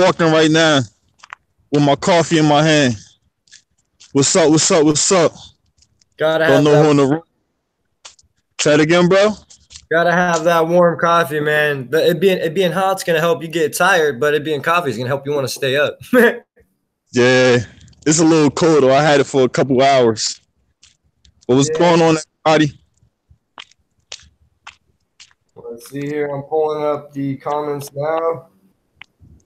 walking right now with my coffee in my hand. What's up? What's up? What's up? Don't know who in the room. Say it again, bro. Gotta have that warm coffee, man. It being hot's gonna help you get tired, but it being coffee is gonna help you want to stay up. Yeah, it's a little cold though. I had it for a couple hours. But what's going on, everybody? Let's see here. I'm pulling up the comments now.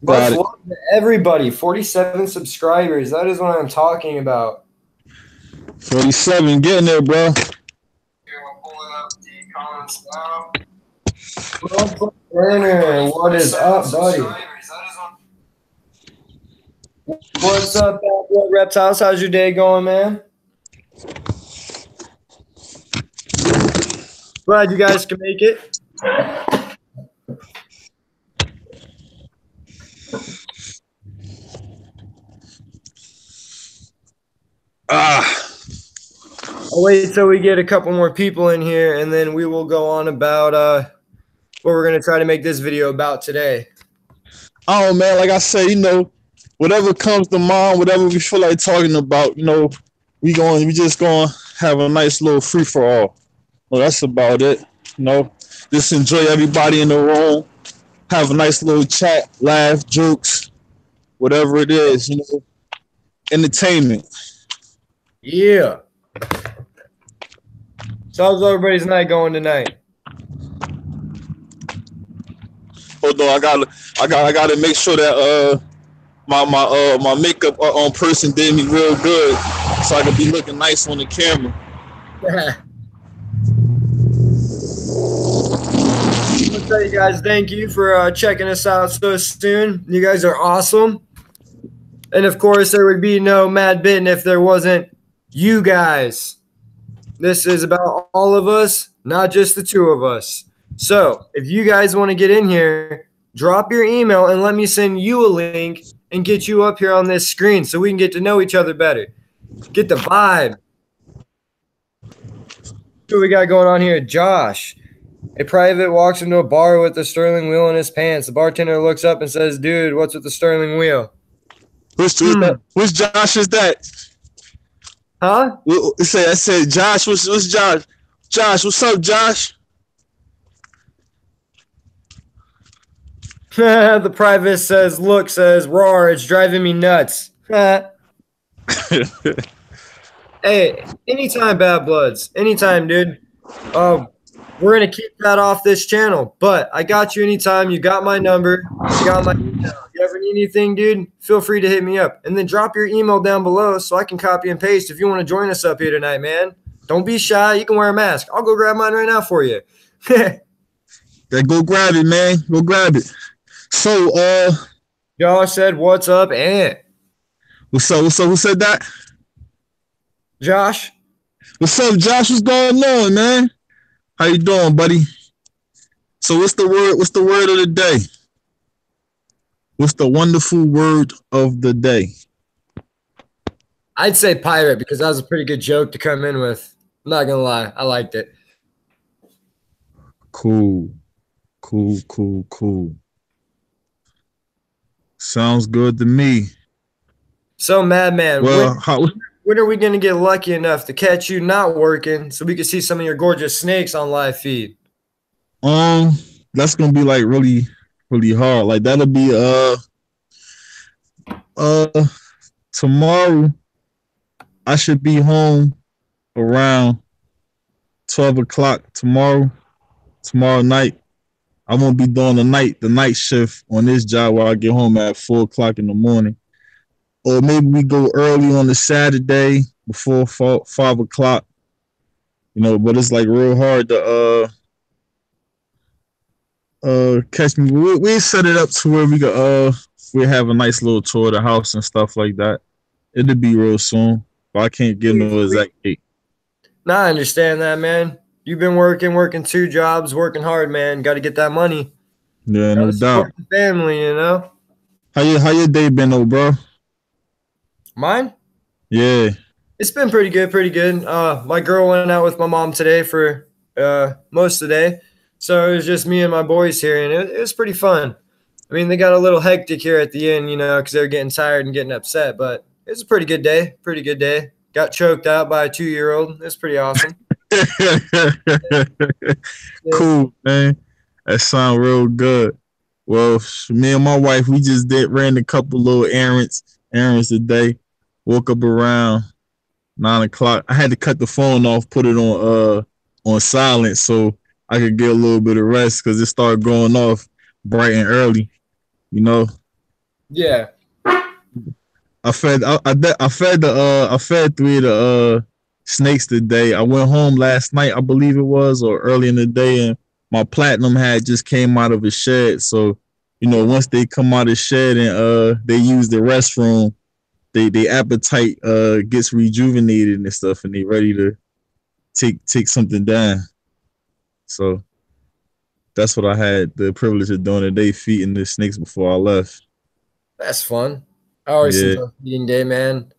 Much love to everybody. 47 subscribers. That is what I'm talking about. 47, getting there, bro. Here, I'm pulling up the comments now. Werner, what is up, buddy? What's up, Reptiles? How's your day going, man? Glad you guys can make it. I'll wait till we get a couple more people in here, and then we will go on about what we're going to try to make this video about today. Oh, man, like I say, you know, whatever comes to mind, whatever we feel like talking about, you know, we just going to have a nice little free-for-all. Well, that's about it, you know. Just enjoy everybody in the room, have a nice little chat, laugh, jokes, whatever it is, you know, entertainment. Yeah. So how's everybody's night going tonight? Hold on, I gotta make sure that my makeup on person did me real good, so I can be looking nice on the camera. I'll tell you guys, thank you for checking us out so soon. You guys are awesome. And of course, there would be no Madbitten if there wasn't you guys. This is about all of us, not just the two of us. So if you guys want to get in here, drop your email and let me send you a link and get you up here on this screen so we can get to know each other better. Get the vibe. What we got going on here? Josh. A private walks into a bar with a Sterling wheel in his pants. The bartender looks up and says, dude, what's with the Sterling wheel? Which Josh is that? Huh? I said, Josh, what's Josh? Josh, what's up, Josh? The private says, roar, it's driving me nuts. Hey, anytime, Bad Bloods. Anytime, dude. We're going to keep that off this channel, but I got you anytime. You got my number. You got my email. If you ever need anything, dude, feel free to hit me up. And then drop your email down below so I can copy and paste if you want to join us up here tonight, man. Don't be shy. You can wear a mask. I'll go grab mine right now for you. Yeah, go grab it, man. Go grab it. So, Josh said, what's up, Ant? What's up? Who said that? Josh. What's up, Josh? What's going on, man? How you doing, buddy? So what's the word? What's the word of the day? What's the wonderful word of the day? I'd say pirate because that was a pretty good joke to come in with. I'm not gonna lie, I liked it. Cool. Sounds good to me. So, Madman, when are we going to get lucky enough to catch you not working so we can see some of your gorgeous snakes on live feed? That's going to be like really, really hard. Like that'll be tomorrow. I should be home around 12 o'clock tomorrow night. I won't be doing the night shift on this job where I get home at 4 o'clock in the morning. Or maybe we go early on the Saturday before 5 o'clock. You know, but it's like real hard to catch me. We set it up to where we have a nice little tour of the house and stuff like that. It'll be real soon, but I can't give no exact date. Nah, I understand that, man. You've been working 2 jobs, working hard, man. Got to get that money. Yeah, no doubt. The family, you know. How your day been, though, bro? Mine? Yeah. It's been pretty good. My girl went out with my mom today for most of the day. So it was just me and my boys here, and it was pretty fun. I mean, they got a little hectic here at the end, you know, because they're getting tired and getting upset. But it was a pretty good day. Pretty good day. Got choked out by a 2-year-old. It's pretty awesome. Yeah. Cool, man. That sound real good. Well, me and my wife, we just ran a couple little errands today. Woke up around 9 o'clock. I had to cut the phone off, put it on silent so I could get a little bit of rest because it started going off bright and early. You know, Yeah. I fed I fed 3 of the snakes today. I went home last night, I believe it was, or early in the day, and my platinum had just came out of a shed. So, you know, once they come out of the shed and they use the restroom, they appetite gets rejuvenated and stuff, and they ready to take something down. So that's what I had the privilege of doing today, feeding the snakes before I left. That's fun. I always Yeah. love feeding day, man.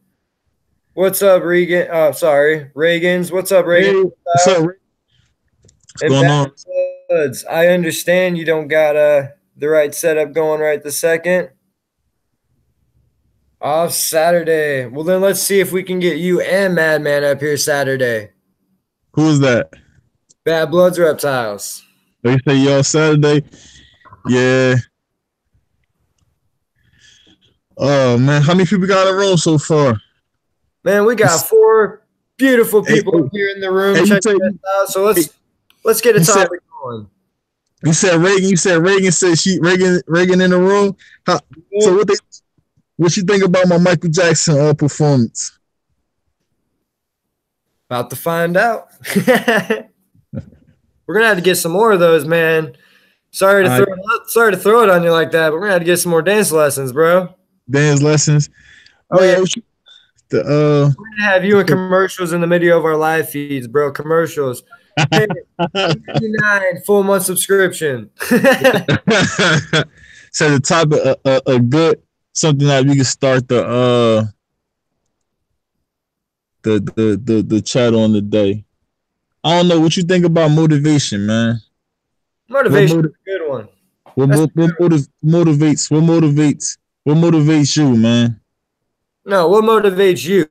What's up, Regan? Oh, sorry, Reagan's. What's up, Reagan? Hey, what's up, Rick? What's And going Bad on? Bloods. I understand you don't got the right setup going right this second. Off Saturday. Well, then let's see if we can get you and Madman up here Saturday. Who is that? Bad Bloods Reptiles. They say y'all Saturday. Yeah. Oh man, how many people got in the room so far? Man, we got 4 beautiful people Hey, up here in the room hey, checking us out. So let's get a topic going. You said Reagan. You said Reagan said Reagan in the room. So what you think about my Michael Jackson performance? About to find out. We're gonna have to get some more of those, man. Sorry to throw it on you like that, but we're gonna have to get some more dance lessons, bro. Dance lessons. Oh Man, yeah. We're gonna have you in commercials in the middle of our live feeds, bro. Commercials. Hey, $89 full month subscription. So the topic a good something that we can start the chat on the day. I don't know what you think about motivation, man. Motivation is a good one. What motivates you, man? No, what motivates you?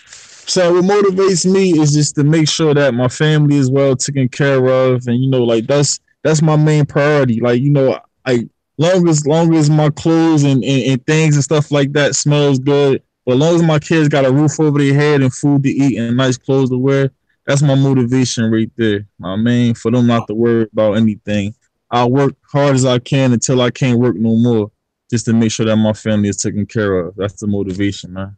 So what motivates me is just to make sure that my family is well taken care of, and you know, like that's my main priority. Like, you know, long as my clothes and things and stuff like that smells good, but as long as my kids got a roof over their head and food to eat and nice clothes to wear, that's my motivation right there. I mean, for them not to worry about anything. I'll work hard as I can until I can't work no more, just to make sure that my family is taken care of. That's the motivation, man.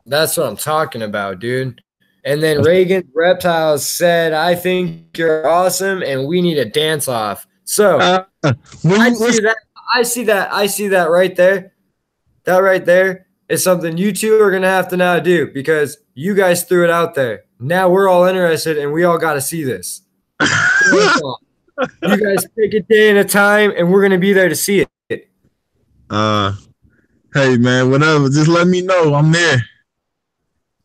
That's what I'm talking about, dude. And then Reagan Reptiles said, I think you're awesome and we need a dance off. So I see that right there. That right there is something you two are gonna have to now do because you guys threw it out there. Now we're all interested and we all gotta see this. You guys pick a day and a time and we're gonna be there to see it. Hey man, whatever. Just let me know. I'm there.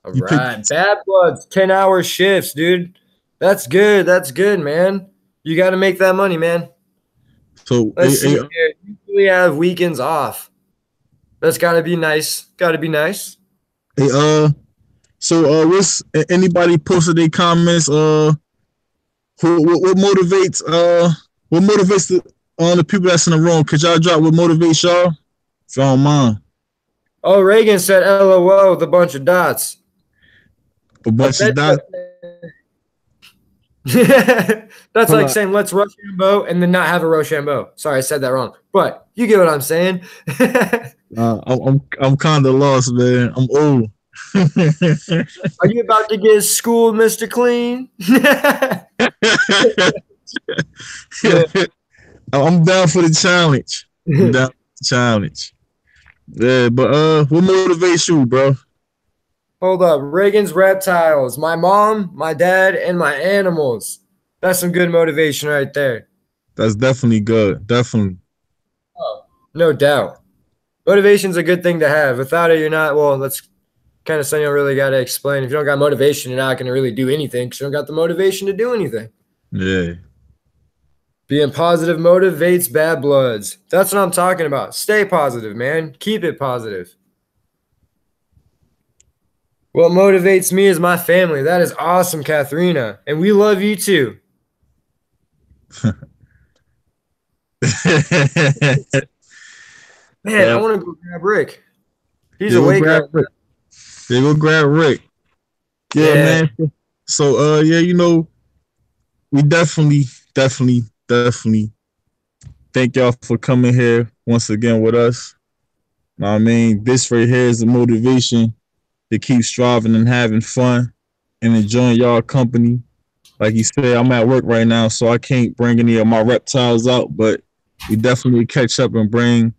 All right. Bad Bloods, 10-hour shifts, dude. That's good. That's good, man. You got to make that money, man. So let's see here. Usually have weekends off. That's got to be nice. Got to be nice. Hey, what's anybody posted their comments? What motivates the people that's in the room? Could y'all drop what motivates y'all? If y'all don't mind. Oh, Reagan said LOL with a bunch of dots. A bunch of dots. That's like saying let's Rochambeau and then not have a Rochambeau. Sorry, I said that wrong. But you get what I'm saying. I'm kind of lost, man. I'm old. Are you about to get schooled, Mr. Clean? I'm down for the challenge. I'm down for the challenge. Yeah, but what motivates you, bro? Hold up. Reagan's Reptiles. My mom, my dad, and my animals. That's some good motivation right there. That's definitely good. Definitely. Oh, no doubt. Motivation's a good thing to have. Without it, you're not, well, that's kind of something you don't really got to explain. If you don't got motivation, you're not going to really do anything because you don't got the motivation to do anything. Yeah. Being positive motivates bad bloods. That's what I'm talking about. Stay positive, man. Keep it positive. What motivates me is my family. That is awesome, Katharina. And we love you too. Man, I Yeah, want to go grab Rick. He's yeah, go awake right grab Rick. Yeah, go grab Rick. now. Yeah, Yeah. man. So yeah, we definitely thank y'all for coming here once again with us. Know what I mean, this right here is the motivation to keep striving and having fun and enjoying y'all company. Like you said, I'm at work right now, so I can't bring any of my reptiles out, but we definitely catch up and bring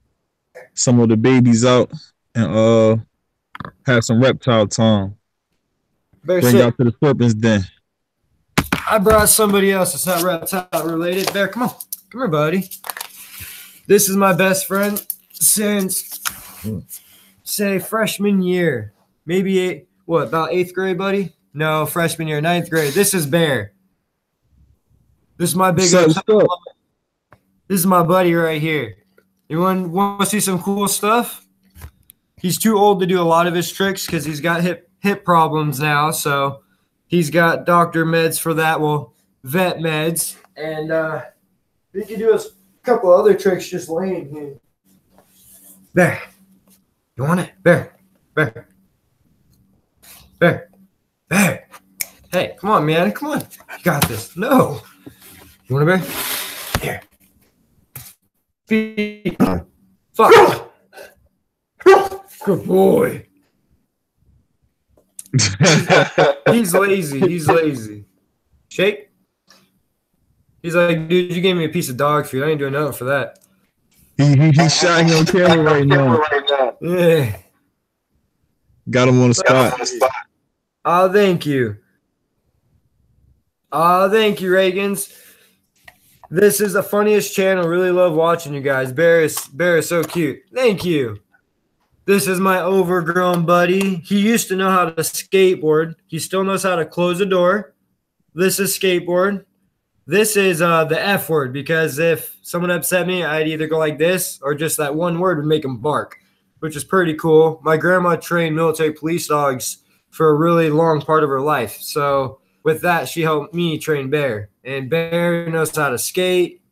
some of the babies out and have some reptile time. Bear Bring sit. out to the serpent's den. I brought somebody else that's not reptile related. Bear, come on. Come here, buddy. This is my best friend since, say, freshman year. Maybe, about 8th grade, buddy? No, freshman year, 9th grade. This is Bear. This is my big So, reptile. so This is my buddy right here. You want to see some cool stuff? He's too old to do a lot of his tricks because he's got hip problems now. So he's got doctor meds for that. Well, vet meds. And he can do a couple other tricks just laying here. Bear. You want it? Bear. Bear. Bear. Bear. Hey, come on, man. Come on. You got this. No. You want a bear? Here. Fuck. Good boy. He's lazy. He's lazy. Shake. He's like, dude, you gave me a piece of dog food. I ain't doing nothing for that. he's shining on camera right now. Yeah. Got him on the spot. Oh, thank you. Oh, thank you, Reagans. This is the funniest channel. Really love watching you guys. Bear is so cute. Thank you. This is my overgrown buddy. He used to know how to skateboard. He still knows how to close a door. This is skateboard. This is the F word, because if someone upset me, I'd either go like this or just that one word would make him bark, which is pretty cool. My grandma trained military police dogs for a really long part of her life. So with that, she helped me train Bear. And Bear knows how to skate.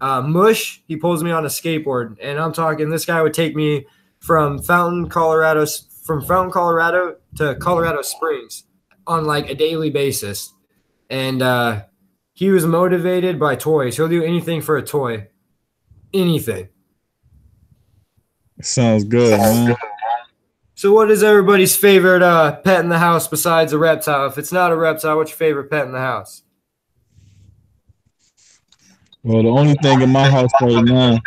Mush, he pulls me on a skateboard. And I'm talking, this guy would take me from Fountain, Colorado to Colorado Springs on like a daily basis. And he was motivated by toys. He'll do anything for a toy. Anything. Sounds good, man. So what is everybody's favorite pet in the house besides a reptile? If it's not a reptile, what's your favorite pet in the house? Well, the only thing in my house right now,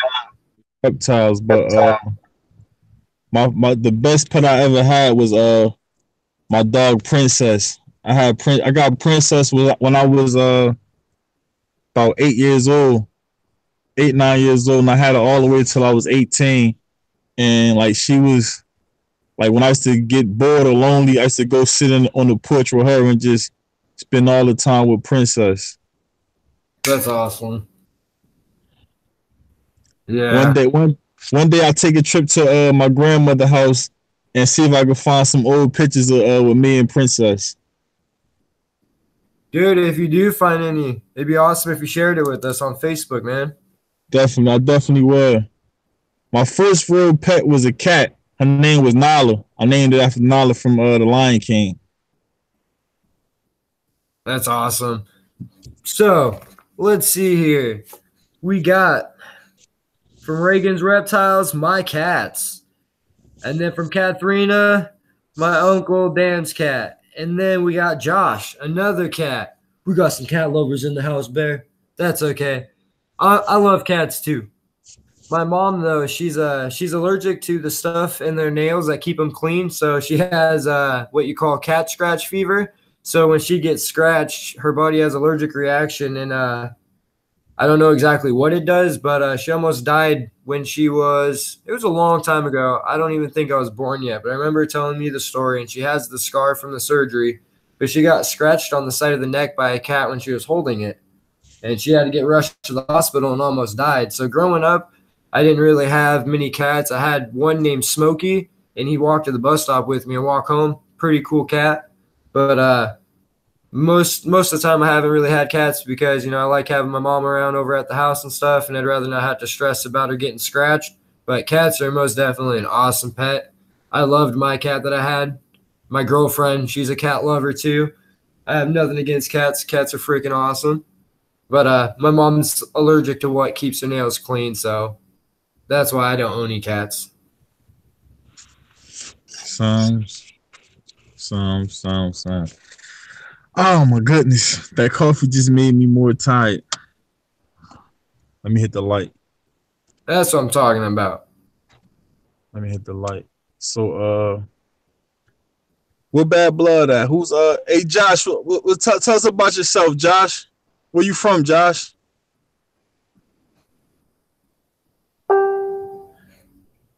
reptiles, but the best pet I ever had was my dog Princess. I got Princess when I was about 8 years old, 8, 9 years old, and I had her all the way till I was 18. And like she was like when I used to get bored or lonely, I used to go sit on the porch with her and just spend all the time with Princess. That's awesome. Yeah. One day I take a trip to my grandmother's house and see if I can find some old pictures of with me and Princess. Dude, if you do find any, it'd be awesome if you shared it with us on Facebook, man. Definitely, I definitely will. My first real pet was a cat. Her name was Nala. I named it after Nala from The Lion King. That's awesome. So let's see here. We got from Reagan's Reptiles, my cats. And then from Katharina, my uncle Dan's cat. And then we got Josh, another cat. We got some cat lovers in the house, Bear. That's okay. I love cats too. My mom, though, she's allergic to the stuff in their nails that keep them clean. So she has what you call cat scratch fever. So when she gets scratched, her body has allergic reaction, and I don't know exactly what it does, but she almost died when it was a long time ago. I don't even think I was born yet, but I remember her telling me the story, and she has the scar from the surgery, but she got scratched on the side of the neck by a cat when she was holding it. and she had to get rushed to the hospital and almost died. So growing up, I didn't really have many cats. I had one named Smokey, and he walked to the bus stop with me and walk home. Pretty cool cat. But most of the time I haven't really had cats because, you know, I like having my mom around over at the house and stuff, and I'd rather not have to stress about her getting scratched. But cats are most definitely an awesome pet. I loved my cat that I had. My girlfriend, she's a cat lover too. I have nothing against cats. Cats are freaking awesome. But my mom's allergic to what keeps her nails clean, so that's why I don't own any cats. Sounds. Oh my goodness. That coffee just made me more tired. Let me hit the light. That's what I'm talking about. Let me hit the light. So where Bad Blood at? Who's hey Josh, tell us about yourself, Josh. Where you from, Josh?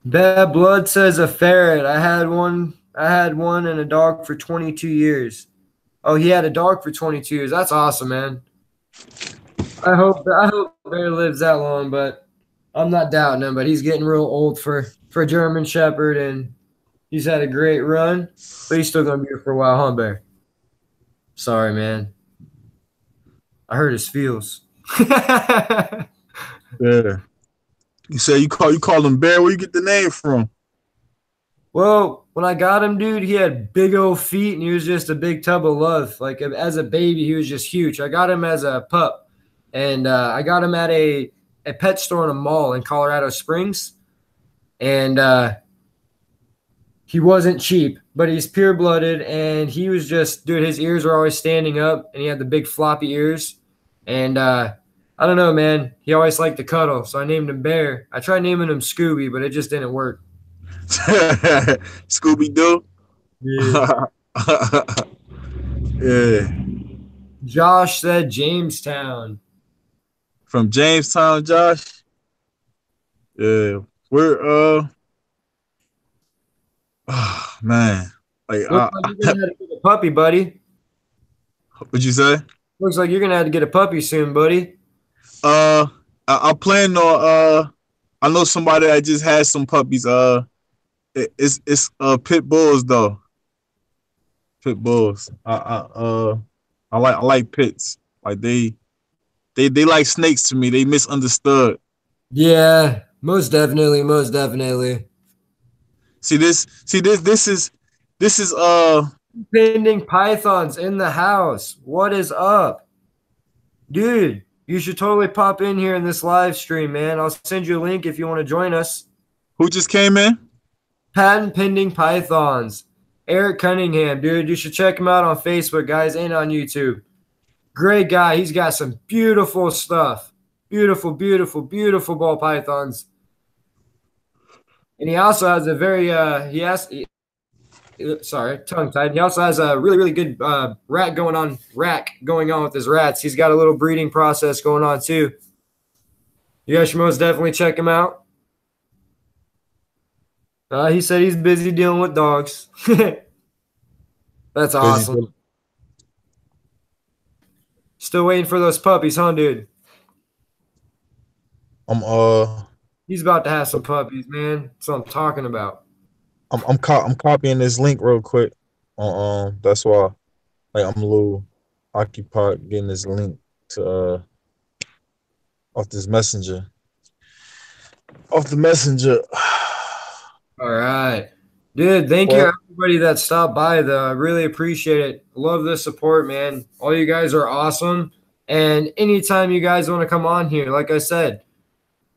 Bad Blood says a ferret. I had one and a dog for 22 years. Oh, he had a dog for 22 years. That's awesome, man. I hope Bear lives that long, but I'm not doubting him. But he's getting real old for German Shepherd, and he's had a great run, but he's still gonna be here for a while, huh, Bear? Sorry, man. I hurt his feels. Yeah. You say you call him Bear. Where you get the name from? Well, when I got him, dude, he had big old feet, and he was just a big tub of love. Like as a baby, he was just huge. I got him as a pup, and I got him at a pet store in a mall in Colorado Springs, and he wasn't cheap, but he's pure blooded, and he was just, dude, his ears were always standing up, and he had the big floppy ears, and I don't know, man. He always liked to cuddle, so I named him Bear. I tried naming him Scooby, but it just didn't work. Scooby Doo. Yeah. Yeah. Josh said Jamestown. From Jamestown, Josh. Yeah. We're oh, man. Like Looks like you're gonna have to get a puppy, buddy. what'd you say? Looks like you're gonna have to get a puppy soon, buddy. I plan on I know somebody that just had some puppies. It's pit bulls though. Pit bulls. I like pits. Like they like snakes to me. They misunderstood. Yeah, most definitely, most definitely. This is Pending pythons in the house. What is up? Dude, you should totally pop in here in this live stream, man. I'll send you a link if you want to join us. who just came in? Patent pending pythons. Eric Cunningham, dude. You should check him out on Facebook, guys, and on YouTube. Great guy. He's got some beautiful stuff. Beautiful, beautiful, beautiful ball pythons. And he also has a very sorry, tongue tied. He also has a really, really good rack going on with his rats. He's got a little breeding process going on too. You guys should most definitely check him out. He said he's busy dealing with dogs. That's awesome. Still waiting for those puppies, huh, dude? He's about to have some puppies, man. That's what I'm talking about. I'm copying this link real quick. That's why like I'm a little occupied getting this link to off this messenger. Off the messenger. All right. Dude, thank you everybody that stopped by though. I really appreciate it. Love the support, man. All you guys are awesome. And anytime you guys want to come on here, like I said,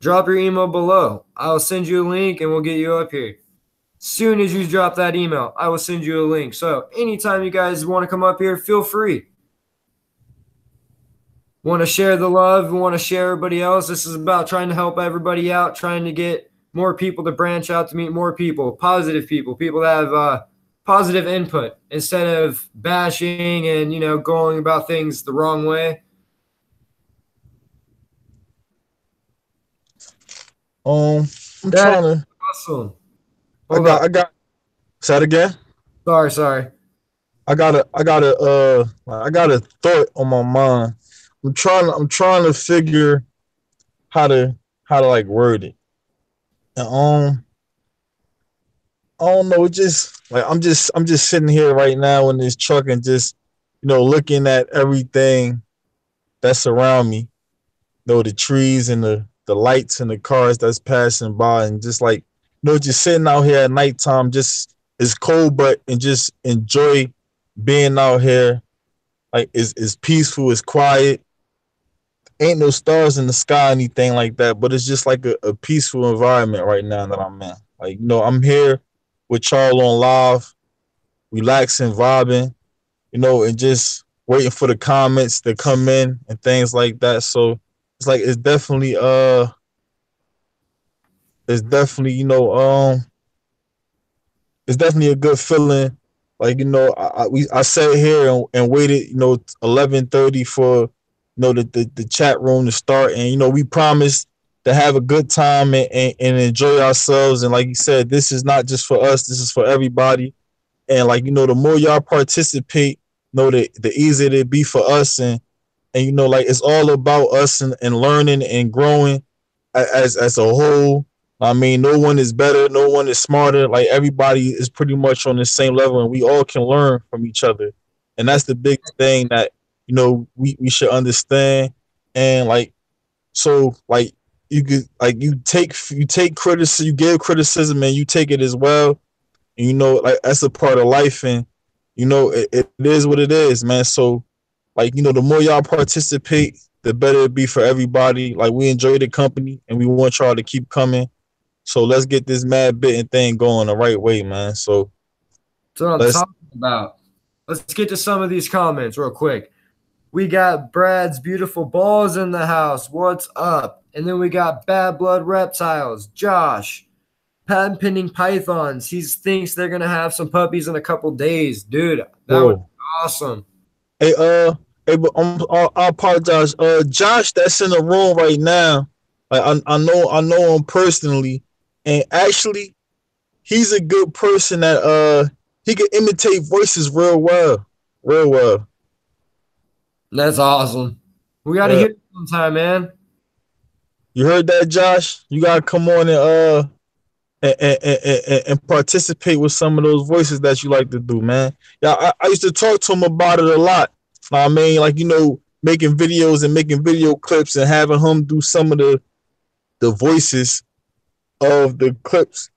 drop your email below. I'll send you a link and we'll get you up here. Soon as you drop that email, I will send you a link. So anytime you guys want to come up here, feel free. Want to share the love, want to share everybody else. This is about trying to help everybody out, trying to get more people to branch out to meet more people, positive people that have positive input instead of bashing and, you know, going about things the wrong way. I'm trying to. Awesome. I got. Say that again. Sorry. I got a thought on my mind. I'm trying to figure how to like word it. And, I don't know. It just like I'm just sitting here right now in this truck and just looking at everything that's around me. The trees and the lights and the cars that's passing by, and just like just sitting out here at nighttime. Just it's cold, but and just enjoy being out here. Like it's peaceful, it's quiet. Ain't no stars in the sky, anything like that. But it's just like a peaceful environment right now that I'm in. Like I'm here with y'all on live, relaxing, vibing, and just waiting for the comments to come in and things like that. So it's like it's definitely it's definitely a good feeling. Like I sat here and waited 11:30 for the chat room to start, and we promised to have a good time and enjoy ourselves. And like you said, this is not just for us, this is for everybody. And like the more y'all participate, the easier it be for us. And like it's all about us and learning and growing as a whole. I mean, no one is better, no one is smarter. Like everybody is pretty much on the same level, and we all can learn from each other. And that's the big thing that we should understand. And like like you could like you take criticism, you give criticism, and you take it as well. And like that's a part of life, and it is what it is, man. So like the more y'all participate, the better it be for everybody. Like we enjoy the company, and we want y'all to keep coming. So let's get this Madbitten thing going the right way, man. So That's what I'm let's talking about. Let's get to some of these comments real quick. We got Brad's beautiful balls in the house. What's up? And then we got Bad Blood Reptiles, Josh, patent pending pythons. He thinks they're gonna have some puppies in a couple days, dude. That would go. be awesome. Hey, but I apologize. Josh, that's in the room right now. Like I know him personally, and actually, he's a good person that he can imitate voices real well, real well. That's awesome. We got to Uh, hear it sometime, man. you heard that, Josh? You gotta come on and participate with some of those voices that you like to do, man. Yeah, I used to talk to him about it a lot. I mean, like making videos and making video clips and having him do some of the voices of the clips,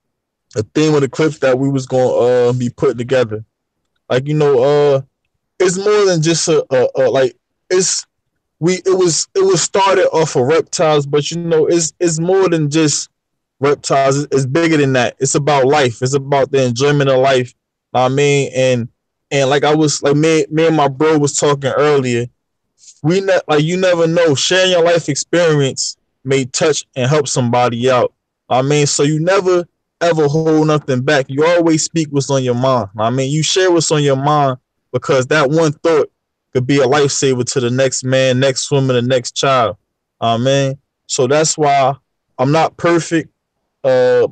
the theme of the clips that we was gonna be putting together. Like it's more than just a like it's it was started off of reptiles, but it's more than just reptiles. It's bigger than that. It's about life. It's about the enjoyment of life. I mean, and like I was like me and my bro was talking earlier. Like you never know. Sharing your life experience may touch and help somebody out. I mean, so you never ever hold nothing back. You always speak what's on your mind. I mean, you share what's on your mind because that one thought could be a lifesaver to the next man, next woman, the next child. Amen. So that's why I'm not perfect. My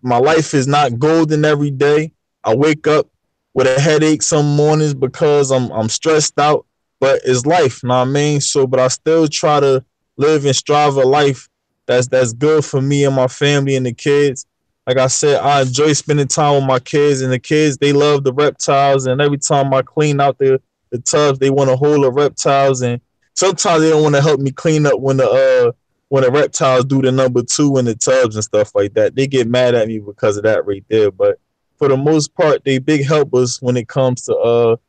life is not golden every day. I wake up with a headache some mornings because I'm stressed out, but it's life, know what I mean? So but I still try to live and strive a life that's good for me and my family and the kids. Like I said, I enjoy spending time with my kids, and the kids they love the reptiles, and every time I clean out the tubs, they want to hold the reptiles, and sometimes they don't want to help me clean up when the reptiles do the number two in the tubs and stuff like that. They get mad at me because of that right there. But for the most part, they big helpers when it comes to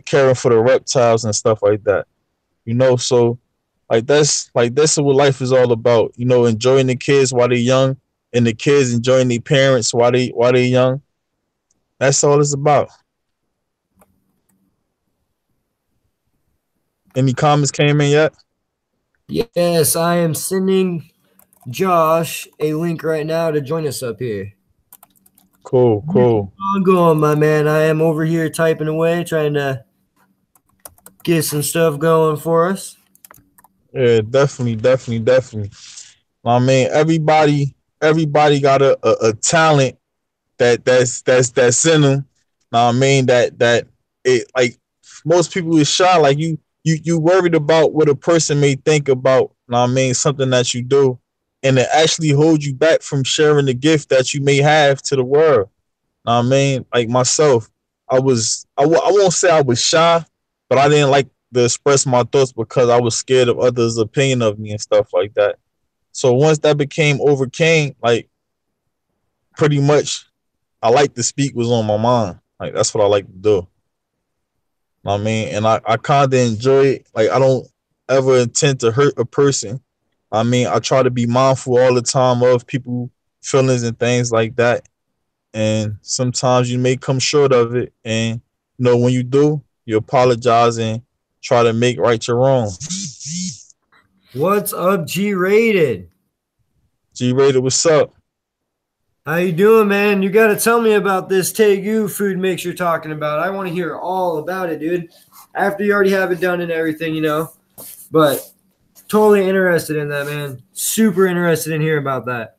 caring for the reptiles and stuff like that. So that's what life is all about. Enjoying the kids while they're young, and the kids enjoying their parents while they're young. That's all it's about. Any comments came in yet? Yes, I am sending Josh a link right now to join us up here. Cool, cool. I'm going, my man. I am over here typing away, trying to get some stuff going for us. Yeah, definitely, definitely, definitely. I mean, everybody got a talent that's in them. I mean that it like most people is shy. Like you worried about what a person may think about, know what I mean, something that you do, and it actually holds you back from sharing the gift that you may have to the world. Know what I mean, like myself, I won't say I was shy, but I didn't like to express my thoughts because I was scared of others' opinion of me and stuff like that. So once that became overcame, like pretty much I like to speak what's on my mind. Like that's what I like to do. Know what I mean, and I kinda enjoy it. Like I don't ever intend to hurt a person. I mean, I try to be mindful all the time of people feelings and things like that. And sometimes you may come short of it. And when you do, you apologize and try to make right your wrong. What's up, G-Rated? G-Rated, what's up? How you doing, man? You got to tell me about this Tegu food mix you're talking about. I want to hear all about it, dude. After you already have it done and everything, But totally interested in that, man. Super interested in hearing about that.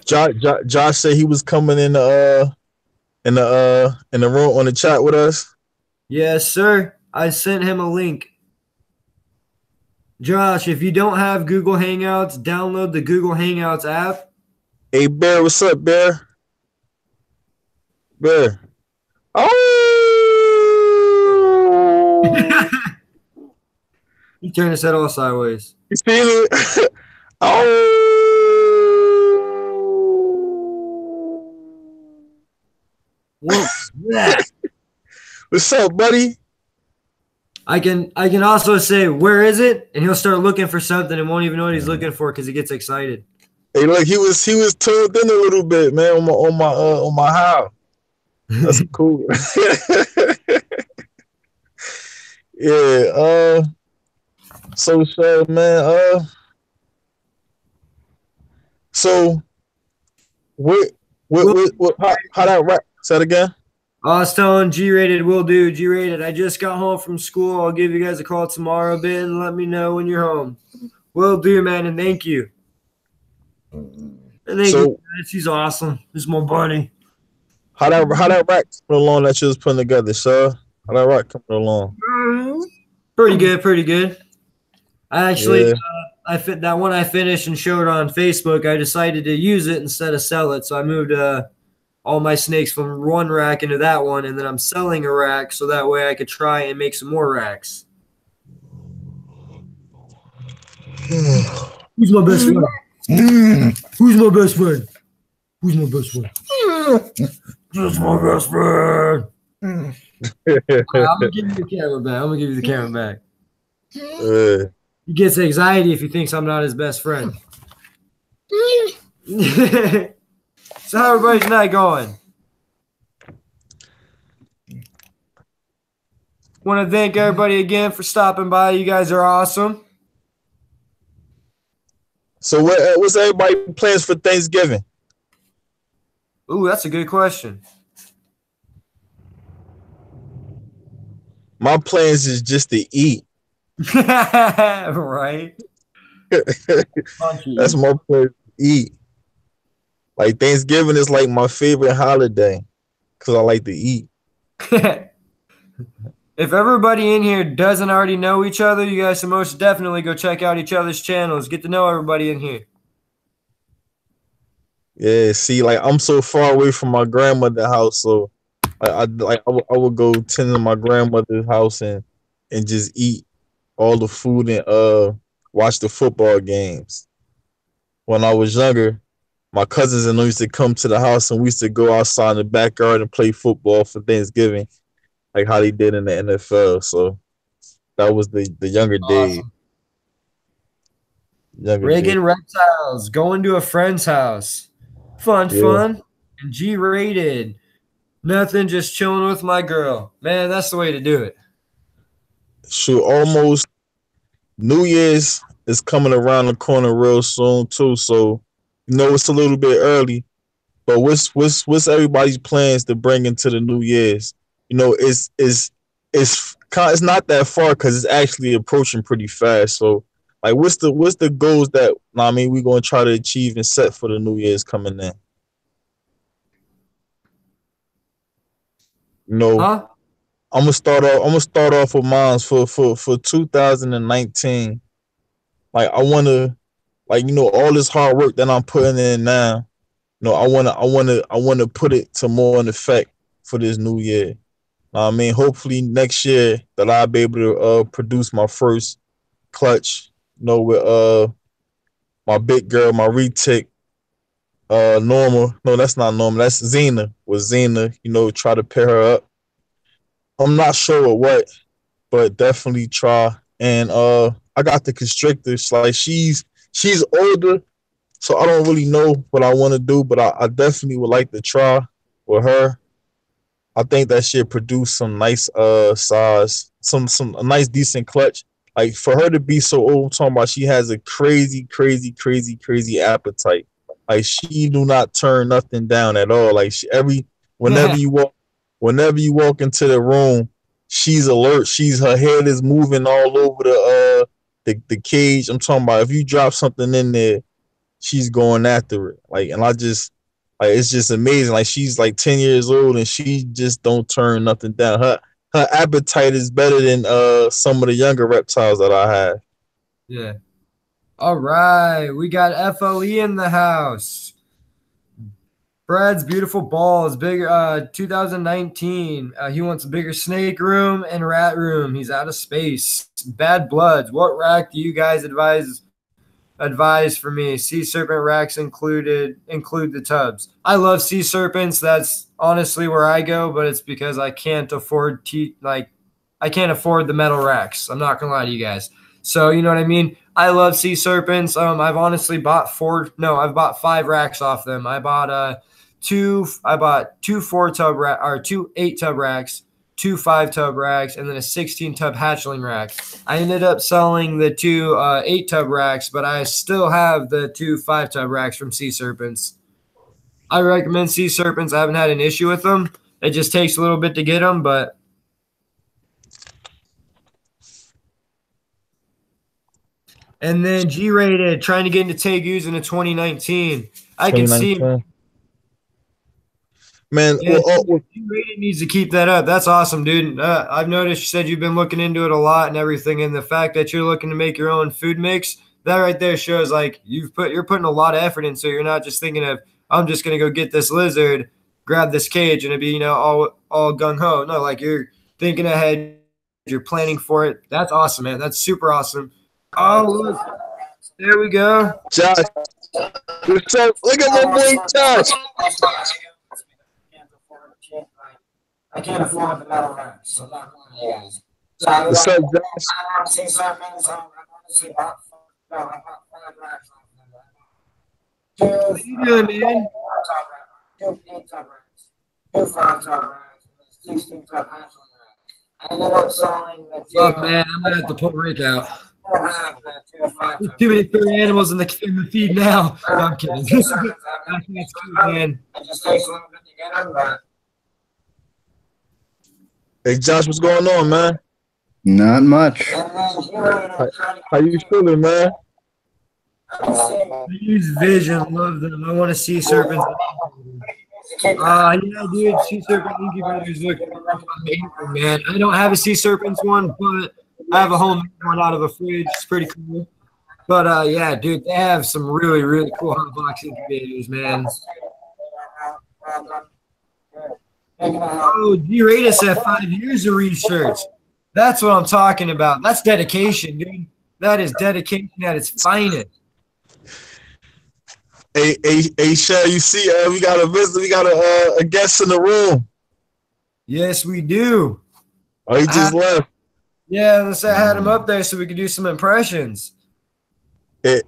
Josh said he was coming in the room on the chat with us. Yes, sir. I sent him a link. Josh, if you don't have Google Hangouts, download the Google Hangouts app. Hey, Bear, what's up, Bear? Bear. Oh! He turned his head all sideways. You see it? Oh! What's that? What's up, buddy? I can also say, where is it? And he'll start looking for something and won't even know what he's looking for because he gets excited. Hey, look, he was tuned in a little bit, man, on my how. That's cool. Yeah, so man, so what how that rap? Say that again. I was telling G-Rated, will do. G-Rated, I just got home from school. I'll give you guys a call tomorrow, Ben, and let me know when you're home. Will do, man, and thank you. And thank you, guys. He's awesome. He's my buddy. How that rap coming along that you was putting together, sir? How that rap coming along? Pretty good. I actually, that one I finished and showed on Facebook, I decided to use it instead of sell it. So I moved all my snakes from one rack into that one, and then I'm selling a rack so that way I could try and make some more racks. Who's my best friend? Who's my best friend? Who's my best friend? Just my best friend. I'm gonna give you the camera back. He gets anxiety if he thinks I'm not his best friend. So how everybody's night going? Want to thank everybody again for stopping by. You guys are awesome. So what's everybody plans for Thanksgiving? Ooh, that's a good question. My plans is just to eat. Right. That's my plan, to eat. Like Thanksgiving is like my favorite holiday because I like to eat. If everybody in here doesn't already know each other, you guys should most definitely go check out each other's channels. Get to know everybody in here. Yeah, see, like I'm so far away from my grandmother's house, so I would go tend to my grandmother's house and just eat all the food and watch the football games. When I was younger, my cousins and them used to come to the house and we used to go outside in the backyard and play football for Thanksgiving, like how they did in the NFL. So that was the younger days. Rigging reptiles, going to a friend's house. Fun. And G-Rated. Nothing, just chilling with my girl. Man, that's the way to do it. Shoot, almost New Year's is coming around the corner real soon too. So it's a little bit early, but what's everybody's plans to bring into the New Year's? It's not that far because it's actually approaching pretty fast. So like, what's the goals that we're gonna try to achieve and set for the New Year's coming in? You know, Huh? I'm gonna start off with mine for 2019. Like I wanna, like, you know, all this hard work that I'm putting in now. You know, I wanna put it to more in effect for this new year. I mean, hopefully next year that I'll be able to produce my first clutch. You know, with my big girl, my retic, Norma. No, that's not Norma. That's Zena. With Zena, you know, try to pair her up. I'm not sure with what, but definitely try. And I got the constrictors. Like she's older, so I don't really know what I want to do, but I definitely would like to try with her. I think that she'll produce some nice size, some a nice decent clutch. Like for her to be so old, I'm talking about she has a crazy appetite. Like she do not turn nothing down at all. Like whenever you walk whenever you walk into the room, she's alert. Her head is moving all over the cage. I'm talking about if you drop something in there, she's going after it. Like, and I just like it's just amazing. Like she's like 10 years old and she just don't turn nothing down. Her appetite is better than some of the younger reptiles that I have. Yeah. All right. We got FOE in the house. Brad's beautiful balls, big 2019. He wants a bigger snake room and rat room. He's out of space. Bad bloods. What rack do you guys advise for me? Sea serpent racks include the tubs. I love sea serpents. That's honestly where I go, but it's because I can't afford I can't afford the metal racks. I'm not gonna lie to you guys. So you know what I mean? I love sea serpents. I've honestly bought I've bought 5 racks off them. I bought two 4-tub or 2 8-tub racks, 2 5-tub racks, and then a 16-tub hatchling rack. I ended up selling the 2 8-tub racks, but I still have the 2 5-tub racks from Sea Serpents. I recommend Sea Serpents. I haven't had an issue with them. It just takes a little bit to get them, but and then G-rated, trying to get into Tegus in 2019. I can see 2019. Man, yeah, G-rated needs to keep that up. That's awesome, dude. I've noticed you said you've been looking into it a lot and everything, and the fact that you're looking to make your own food mix, that right there shows like you're putting a lot of effort in. So you're not just thinking of I'm just gonna go get this lizard, grab this cage, and it'd be all gung ho. No, like you're thinking ahead, you're planning for it. That's awesome, man. That's super awesome. Oh, look, there we go. Josh, look at my boy Josh. I can't afford the metal racks, so I'm not going to use. What's up, Josh? What you doing, man? 2 8-tub racks, 2 5-tub racks, and 16-tub hatchling racks. I ended up selling the 2. Oh, man, I'm going to have to pull Rick out. There's too many furry animals in the feed now. No, I'm kidding. That's cute, man. It just takes a little bit to get them, but Hey Josh, what's going on, man? Not much. How you feeling, man? I use vision, love them. I want to see serpents. Yeah, dude, sea serpent incubators look amazing, man. I don't have a sea serpents one, but I have a home one out of a fridge. It's pretty cool. But yeah, dude, they have some really, really cool hot box incubators, man. Oh, G-Ratus at 5 years of research. That's what I'm talking about. That's dedication, dude. That is dedication at its finest. Hey, Shay, you see, we got a visitor, we got a guest in the room. Yes, we do. Oh, he just left. Yeah, I had him up there so we could do some impressions. Look.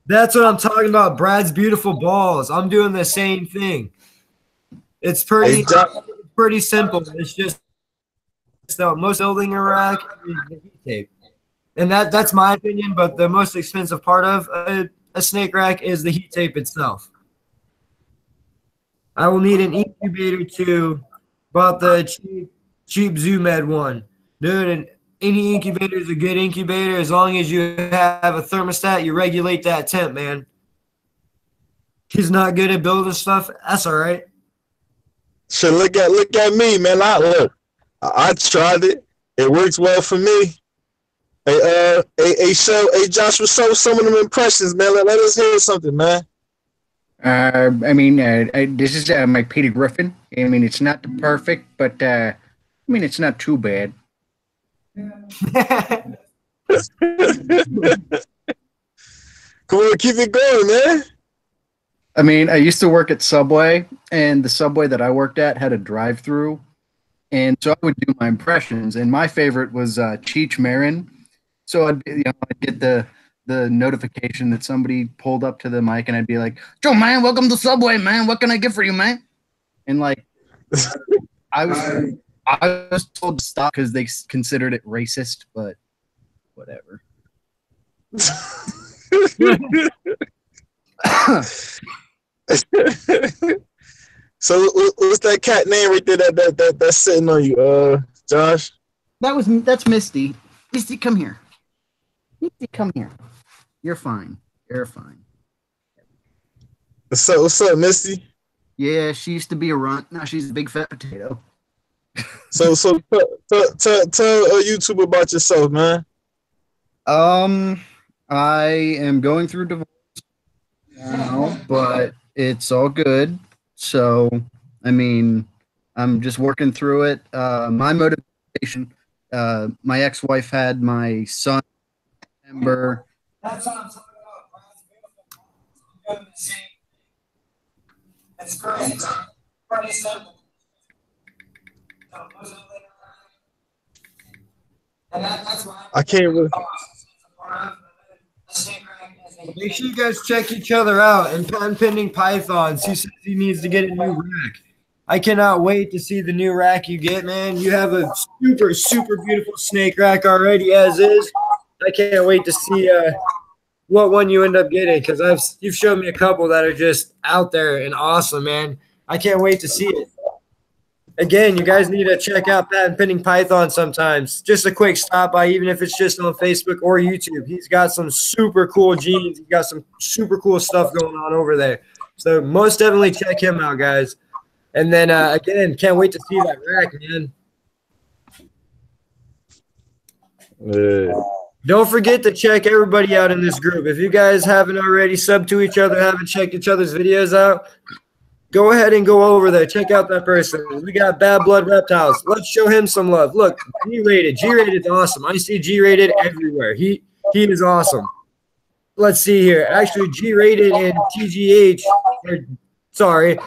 That's what I'm talking about. Brad's beautiful balls. I'm doing the same thing. It's pretty simple. It's just the most building a rack is the heat tape. And that's my opinion, but the most expensive part of a snake rack is the heat tape itself. I will need an incubator too. Bought the cheap ZooMed one. Dude, and any incubator is a good incubator as long as you have a thermostat, you regulate that temp, man. He's not good at building stuff. That's all right. So look at me, man. I tried it. It works well for me. Hey, Joshua, show some of them impressions, man. Let us hear something, man. This is my Peter Griffin. I mean, it's not perfect, but it's not too bad. Come on, keep it going, man. I mean, I used to work at Subway, and the Subway that I worked at had a drive-through, and so I would do my impressions. And my favorite was Cheech Marin. So I'd get the notification that somebody pulled up to the mic, and I'd be like, "Joe, man, welcome to Subway, man. What can I get for you, man?" And like, I was told to stop because they considered it racist, but whatever. So what's that cat name right there that's sitting on you, Josh? That's Misty. Misty, come here. Misty, come here. You're fine. You're fine. What's up, Misty? Yeah, she used to be a runt. Now she's a big fat potato. So tell a YouTuber about yourself, man. I am going through divorce now, but it's all good. So, I mean, I'm just working through it. My motivation, my ex-wife had my son in September. That's what I'm talking about. It's great. Pretty simple. I can't really. Make sure you guys check each other out. And Pending Pythons, he says he needs to get a new rack. I cannot wait to see the new rack you get, man. You have a super, super beautiful snake rack already as is. I can't wait to see what one you end up getting because you've showed me a couple that are just out there and awesome, man. I can't wait to see it. Again, you guys need to check out Pending Python sometimes. Just a quick stop by, even if it's just on Facebook or YouTube. He's got some super cool jeans. He's got some super cool stuff going on over there. So most definitely check him out, guys. And then, again, can't wait to see that rack, man. Yeah. Don't forget to check everybody out in this group. If you guys haven't already subbed to each other, haven't checked each other's videos out, go ahead and go over there. Check out that person. We got Bad Blood Reptiles. Let's show him some love. Look, G-rated. G-rated is awesome. I see G-rated everywhere. He is awesome. Let's see here. Actually, G-rated and TGH, sorry,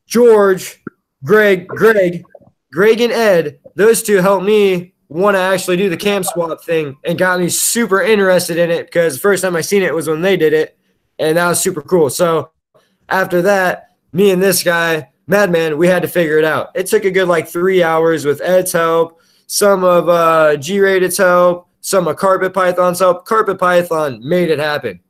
George, Greg and Ed, those two helped me want to actually do the cam swap thing and got me super interested in it because the first time I seen it was when they did it, and that was super cool. So after that, me and this guy, Madman, we had to figure it out. It took a good like 3 hours with Ed's help, some of G-Rated's help, some of Carpet Python's help. Carpet Python made it happen.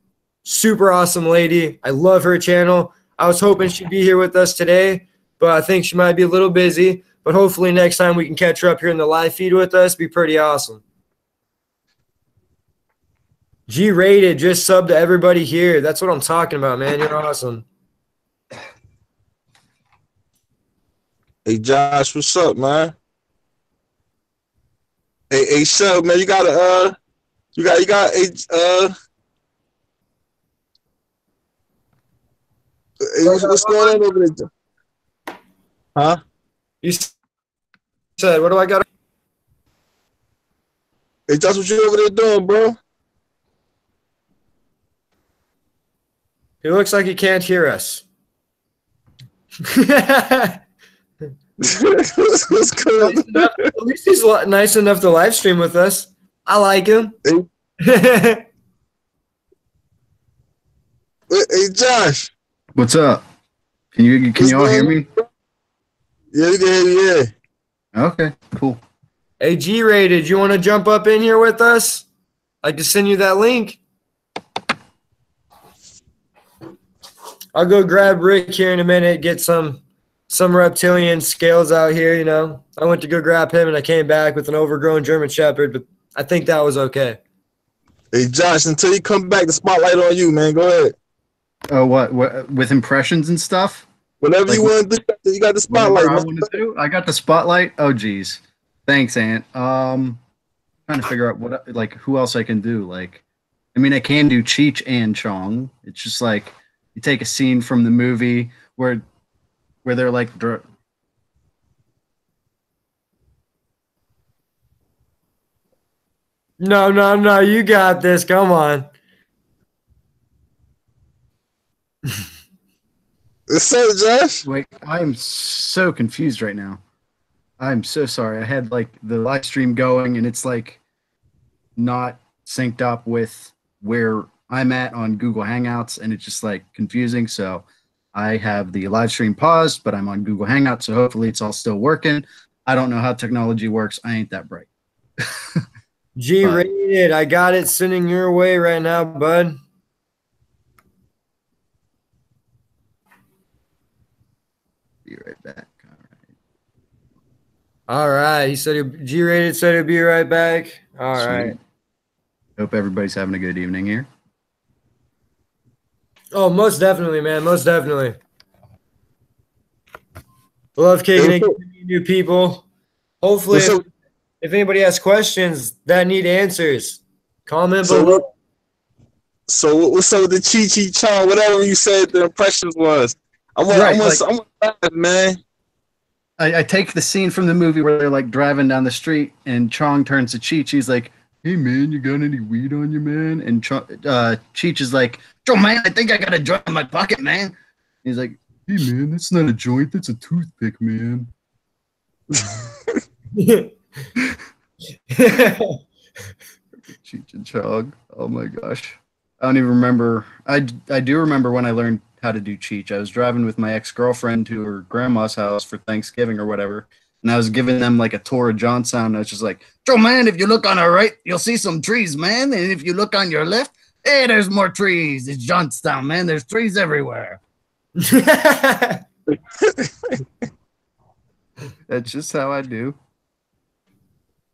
Super awesome lady. I love her channel. I was hoping she'd be here with us today, but I think she might be a little busy. But hopefully next time we can catch her up here in the live feed with us. Be pretty awesome. G-Rated just subbed to everybody here. That's what I'm talking about, man. You're awesome. Hey Josh, what's up, man? Hey, Shell, man, you got what's going on over there? Huh? You said, what do I got? Hey, Josh, what you over there doing, bro? He looks like he can't hear us. What's going on? At least he's nice enough to live stream with us. I like him. Hey, Josh. What's up? Can you all hear me? Yeah, we can hear you. Yeah. Okay, cool. Hey, G-Rated, you want to jump up in here with us? I can send you that link. I'll go grab Rick here in a minute, get some reptilian scales out here, you know. I went to go grab him, and I came back with an overgrown German Shepherd, but I think that was okay. Hey, Josh, until you come back, the spotlight on you, man. Go ahead. Oh, what with impressions and stuff? Whatever Like you want to do, you got the whatever spotlight, I man. want to do. I got the spotlight. Oh, geez. Thanks, Ant. Trying to figure out what like who else I can do. Like, I mean, I can do Cheech and Chong. It's just like you take a scene from the movie where they're like No, no, no. You got this. Come on. So, Josh. wait, I'm so confused right now. I'm so sorry. I had like the live stream going and it's like not synced up with where I'm at on Google Hangouts and it's just like confusing. So I have the live stream paused, but I'm on Google Hangouts. So hopefully it's all still working. I don't know how technology works. I ain't that bright. G But rated. I got it sending your way right now, bud. be right back. All right. He said G rated said he'd be right back. All Sweet. right. Hope everybody's having a good evening here. Oh, most definitely, man. Most definitely. Love kicking it, meeting new people. Hopefully, if anybody has questions that need answers, comment below. So what's up with the Chi Chong? Whatever you said the impressions was. I want that, man. I take the scene from the movie where they're like driving down the street and Chong turns to Cheech. He's like, "Hey man, you got any weed on you, man?" And Cheech is like, "Yo man, I think I got a joint in my pocket, man." He's like, "Hey man, that's not a joint, that's a toothpick, man." Cheech and Chong. Oh my gosh. I don't even remember. I do remember when I learned how to do Cheech. I was driving with my ex-girlfriend to her grandma's house for Thanksgiving or whatever, and I was giving them like a tour of Johnstown. And I was just like, "Joe, man, if you look on our right, you'll see some trees, man. And if you look on your left, hey, there's more trees. It's Johnstown, man. There's trees everywhere." That's just how I do.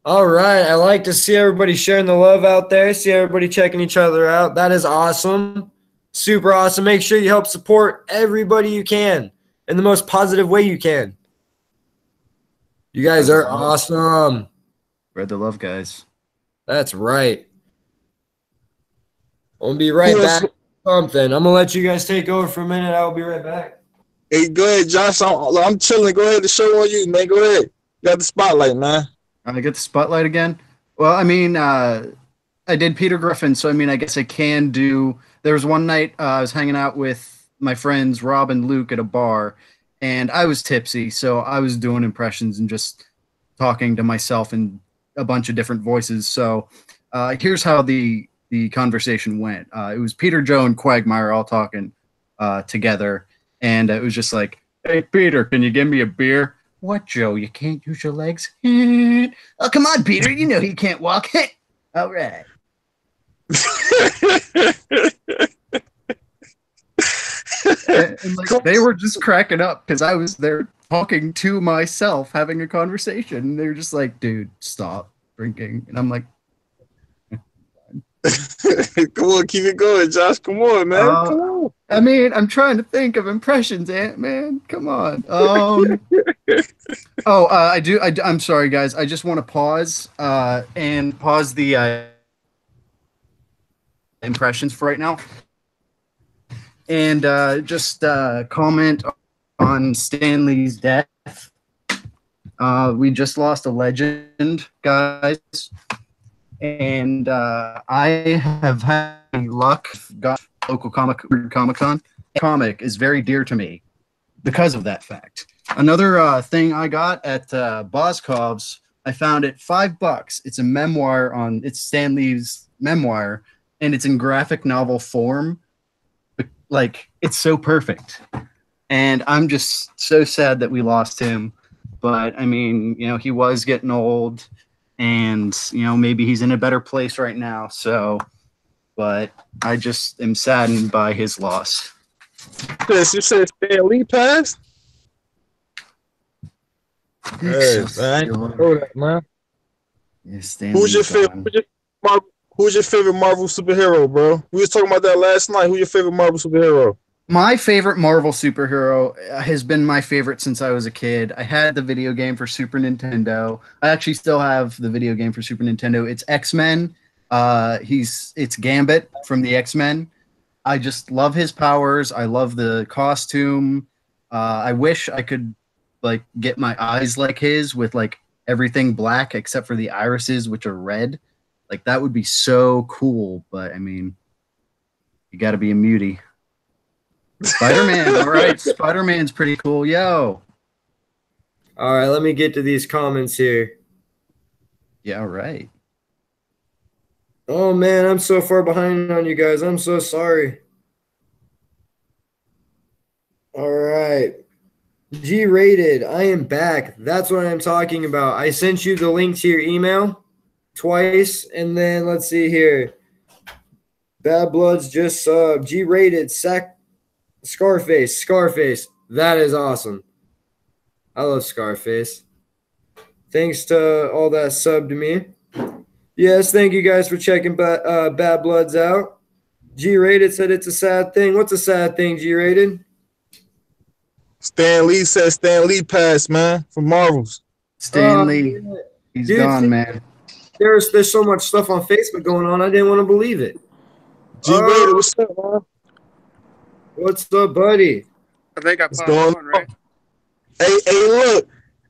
All right. I like to see everybody sharing the love out there, see everybody checking each other out. That is awesome. Super awesome. Make sure you help support everybody you can in the most positive way you can. You guys are awesome. Spread the love, guys. That's right. I'm going to be right back with something. I'm going to let you guys take over for a minute. I'll be right back. Hey, go ahead, Josh. I'm chilling. Go ahead. The show on you, man. Go ahead. You got the spotlight, man. I get the spotlight again. Well, I mean, I did Peter Griffin, so I mean, I guess I can do. There was one night I was hanging out with my friends Rob and Luke at a bar, and I was tipsy, so I was doing impressions and just talking to myself in a bunch of different voices. So here's how the conversation went. It was Peter, Joe, and Quagmire all talking together, and it was just like, "Hey, Peter, can you give me a beer?" "What, Joe? You can't use your legs?" "Oh, come on, Peter. You know he can't walk." All right. and like, they were just cracking up because I was there talking to myself, having a conversation. And they were just like, "Dude, stop drinking." And I'm like, "Come on, keep it going, Josh. Come on, man. Come on." I mean, I'm trying to think of impressions, Ant-Man. Come on. I'm sorry, guys. I just want to pause and pause the impressions for right now. And just comment on Stanley's death. We just lost a legend, guys. And I have had luck. Got local Comic-Con. Comic is very dear to me because of that fact. Another thing I got at Boscov's, I found it $5. It's a memoir it's Stanley's memoir, and it's in graphic novel form. Like, it's so perfect. And I'm just so sad that we lost him. But I mean, you know, he was getting old, and you know, maybe he's in a better place right now. So, but I just am saddened by his loss. Chris, you said Stan Lee passed? Hey, man. Man. Yeah, Who's your favorite Who's your favorite Marvel superhero, bro? We was talking about that last night. Who's your favorite Marvel superhero? My favorite Marvel superhero has been my favorite since I was a kid. I had the video game for Super Nintendo. I actually still have the video game for Super Nintendo. It's X-Men. It's Gambit from the X-Men. I just love his powers. I love the costume. I wish I could like get my eyes like his with like everything black except for the irises, which are red. Like that would be so cool. But I mean, you got to be a mutie. Spider-Man, all right. Spider-Man's pretty cool. Yo. All right, let me get to these comments here. Yeah, right. Oh man, I'm so far behind on you guys. I'm so sorry. All right. G-rated. I am back. That's what I'm talking about. I sent you the link to your email twice, and then let's see here. Bad Bloods just subbed. G-rated. Scarface. That is awesome. I love Scarface. Thanks to all that sub to me. Yes, thank you guys for checking Bad Bloods out. G-rated said it's a sad thing. What's a sad thing, G-rated? Stan Lee said Stan Lee passed, man, from Marvels. Stan Lee. He's gone, man. There's so much stuff on Facebook going on. I didn't want to believe it. G-rated, what's up, man? What's up, buddy? I think I popped on, right? Hey, look.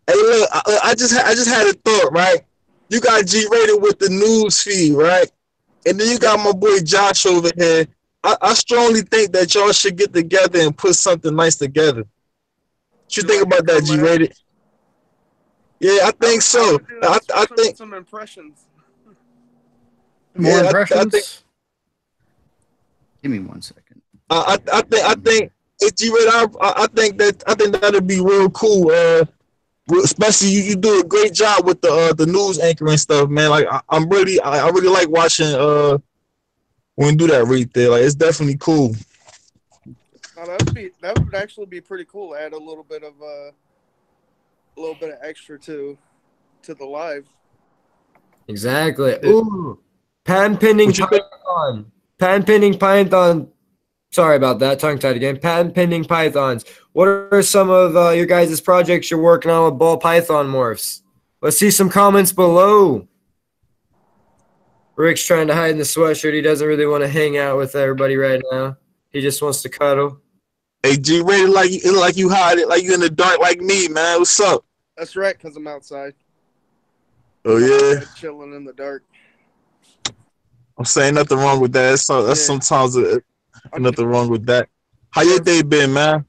I just had a thought, right? You got G-rated with the news feed, right? And then you got my boy Josh over here. I strongly think that y'all should get together and put something nice together. What you think about that, G-rated? Yeah, I think so. I think some impressions. More impressions. Give me 1 second. I think if G-rated, I think that'd be real cool. Especially you do a great job with the news anchoring stuff, man. Like I really like watching when you do that right there. Like it's definitely cool. No, that would actually be pretty cool. Add a little bit of extra to the live. Exactly. Ooh, patent pending Python. Patent pending Python. Sorry about that. Tongue tied again. Patent pending pythons. What are some of your guys' projects you're working on with ball python morphs? Let's see some comments below. Rick's trying to hide in the sweatshirt. He doesn't really want to hang out with everybody right now. He just wants to cuddle. Hey, G-rated, like you hide it, like you in the dark like me, man. What's up? That's right, because I'm outside. Oh, yeah? Chilling in the dark. I'm saying nothing wrong with that. That's sometimes nothing wrong with that. How your day been, man?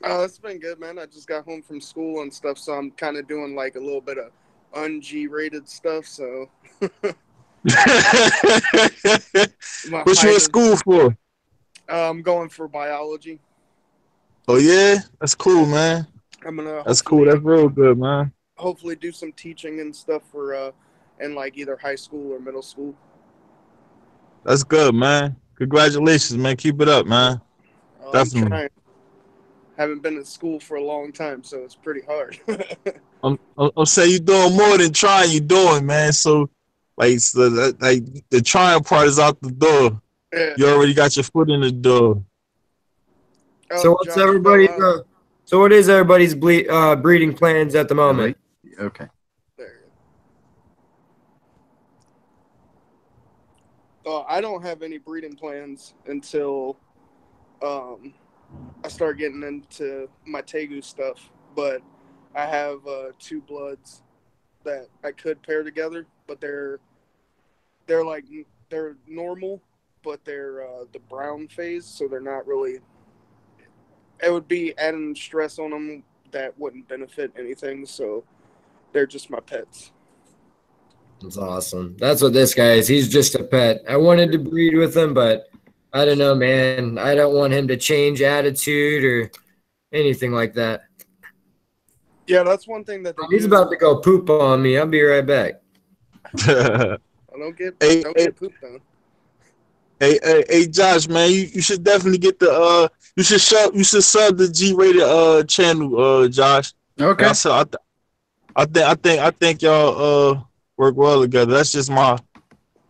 Oh, it's been good, man. I just got home from school and stuff, so I'm kind of doing like a little bit of un-G-rated stuff, so. What you in school for? I'm going for biology. Oh, yeah? That's cool, man. That's cool. That's real good, man. Hopefully do some teaching and stuff for in like either high school or middle school. That's good, man. Congratulations, man. Keep it up, man. Definitely. I'm trying. Haven't been in school for a long time, so it's pretty hard. I'm saying you're doing more than trying. You're doing, man. So, like the trying part is out the door. Yeah. You already got your foot in the door. So what's everybody? So what is everybody's breeding plans at the moment? Okay. I don't have any breeding plans until I start getting into my Tegu stuff. But I have 2 bloods that I could pair together, but they're normal, but they're the brown phase, so they're not really. It would be adding stress on them that wouldn't benefit anything, so they're just my pets. That's awesome. That's what this guy is. He's just a pet. I wanted to breed with him, but I don't know, man. I don't want him to change attitude or anything like that. Yeah, that's one thing that he's about to go poop on me. I'll be right back. I don't get pooped on. Hey, Josh, man, you should definitely get the you should sub the G-rated channel, Josh. Okay. I think y'all work well together. That's just my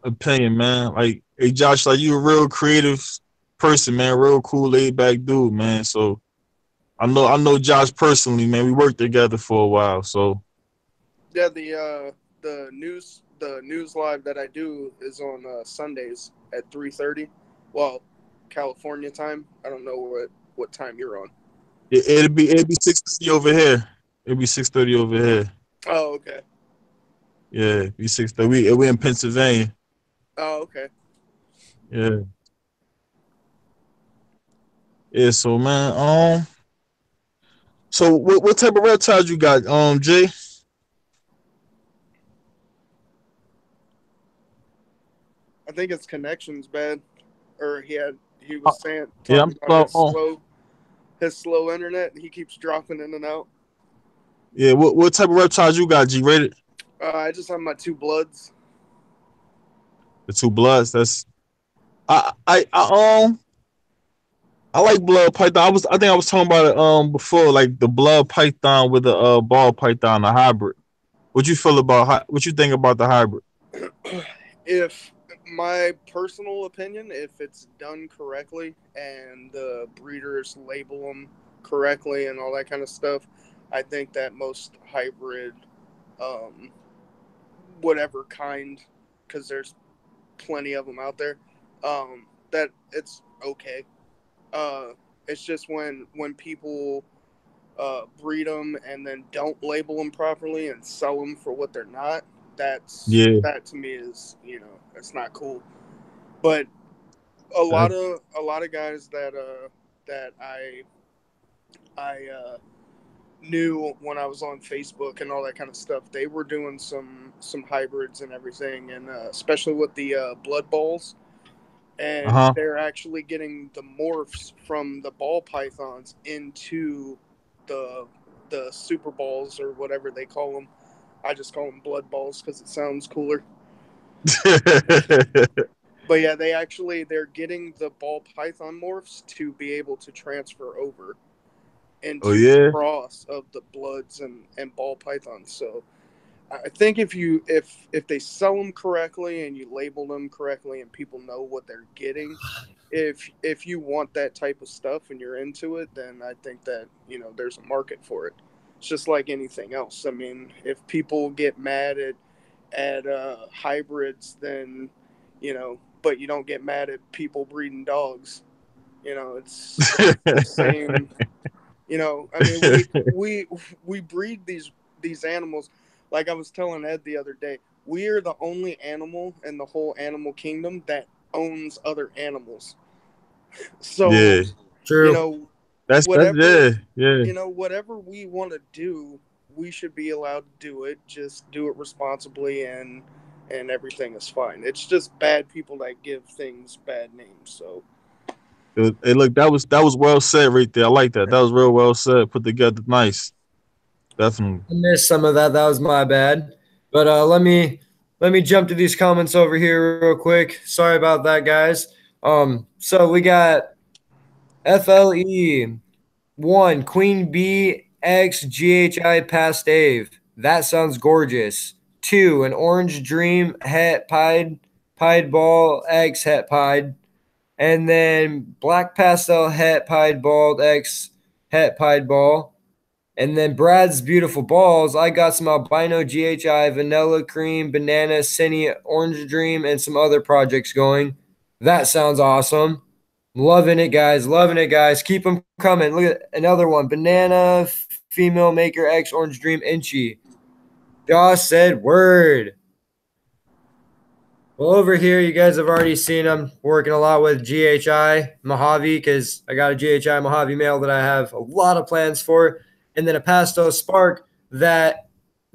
opinion, man. Like, hey, Josh, like you a real creative person, man. Real cool, laid back dude, man. So I know Josh personally, man. We worked together for a while, so Yeah, the news live that I do is on Sundays at 3:30. Well, California time. I don't know what time you're on. it'd be 6:30 over here. It'd be 6:30 over here. Oh, okay. Yeah, it'd be 6:30. We in Pennsylvania. Oh, okay. Yeah, yeah. So man, so what type of reptiles you got, Jay? I think his connection's bad, or he was saying Yeah, I'm talking about slow. his slow internet. He keeps dropping in and out. Yeah, what type of reptiles you got? G rated. I just have my two bloods. The two bloods. That's I I like blood python. I think I was talking about it before, like the blood python with the ball python, the hybrid. What you feel about what you think about the hybrid? If my personal opinion, if it's done correctly and the breeders label them correctly and all that kind of stuff, I think that most hybrid, um, whatever kind, because there's plenty of them out there, that it's okay. Uh, it's just when people breed them and then don't label them properly and sell them for what they're not. Yeah, That to me is, it's not cool. But that, a lot of guys that I knew when I was on Facebook and all that kind of stuff, they were doing some hybrids and everything, and especially with the blood balls, and uh-huh. they're actually getting the morphs from the ball pythons into the super balls or whatever they call them. I just call them blood balls because it sounds cooler. But yeah, they're getting the ball python morphs to be able to transfer over Oh into the yeah. cross of the bloods and ball pythons. So I think if they sell them correctly and you label them correctly and people know what they're getting, if you want that type of stuff and you're into it, then I think that there's a market for it. It's just like anything else. I mean, if people get mad at hybrids, then but you don't get mad at people breeding dogs. It's the same. I mean, we breed these animals. Like I was telling Ed the other day, we are the only animal in the whole animal kingdom that owns other animals. So, Yeah. you True. know, That's whatever yeah, yeah. whatever we want to do, we should be allowed to do it. Just do it responsibly, and everything is fine. It's just bad people that give things bad names. So, Hey, look, that was well said right there. I like that. That was real well said. Put together nice. Definitely. I missed some of that. That was my bad. But let me jump to these comments over here real quick. Sorry about that, guys. So we got FLE1 Queen Bee X GHI Pastave. That sounds gorgeous. 2 an Orange Dream Het Pied Ball X Het Pied. And then Black Pastel Het Pied Bald X Het Pied Ball. And then Brad's Beautiful Balls. I got some albino GHI, vanilla cream, banana, Cine, orange dream, and some other projects going. That sounds awesome. Loving it, guys. Loving it, guys. Keep them coming. Look at another one. Banana, female maker X, orange dream, inchy. Josh said word. Well, over here, you guys have already seen them working a lot with GHI Mojave because I got a GHI Mojave male that I have a lot of plans for. And then a pastel spark that,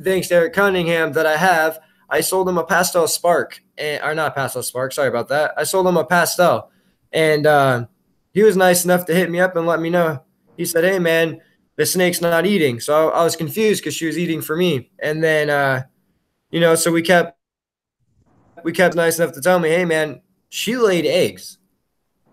thanks to Eric Cunningham, that I have. I sold him a pastel spark, or not pastel spark. Sorry about that. I sold him a pastel. And he was nice enough to hit me up and let me know. He said, hey, man, the snake's not eating. So I was confused because she was eating for me. And then, so we kept nice enough to tell me, hey, man, she laid eggs.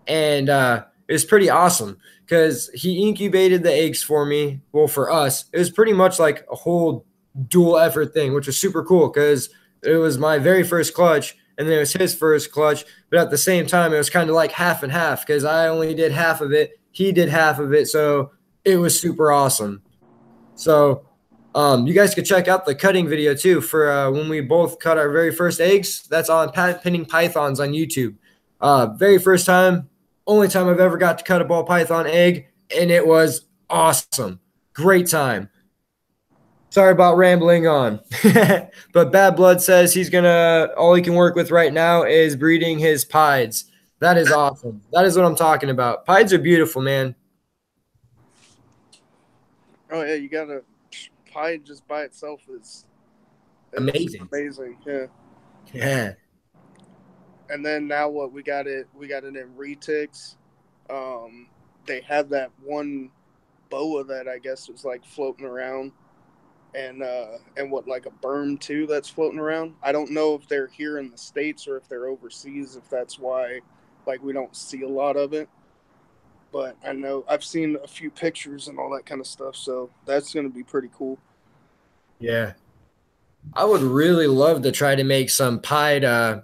And it was pretty awesome because he incubated the eggs for me. Well, for us, it was pretty much like a whole dual effort thing, which was super cool because it was my very first clutch. and then it was his first clutch. But at the same time, it was kind of like half and half because I only did half of it. He did half of it. So it was super awesome. So you guys could check out the cutting video too for when we both cut our very first eggs. That's on patent pinning pythons on YouTube. Very first time, only time I've ever got to cut a ball python egg, and it was awesome. Great time. Sorry about rambling on. But Bad Blood says he's gonna all he can work with right now is breeding his pieds. That is awesome. That is what I'm talking about. Pieds are beautiful, man. Oh yeah, you gotta pie just by itself is Amazing. Amazing, yeah. Yeah. And then now what we got it in retics. They have that one boa that I guess was like floating around, and what, like a berm too that's floating around. I don't know if they're here in the States or if they're overseas, if that's why like we don't see a lot of it. But I know I've seen a few pictures and all that kind of stuff, so that's going to be pretty cool. Yeah. I would really love to try to make some pied. I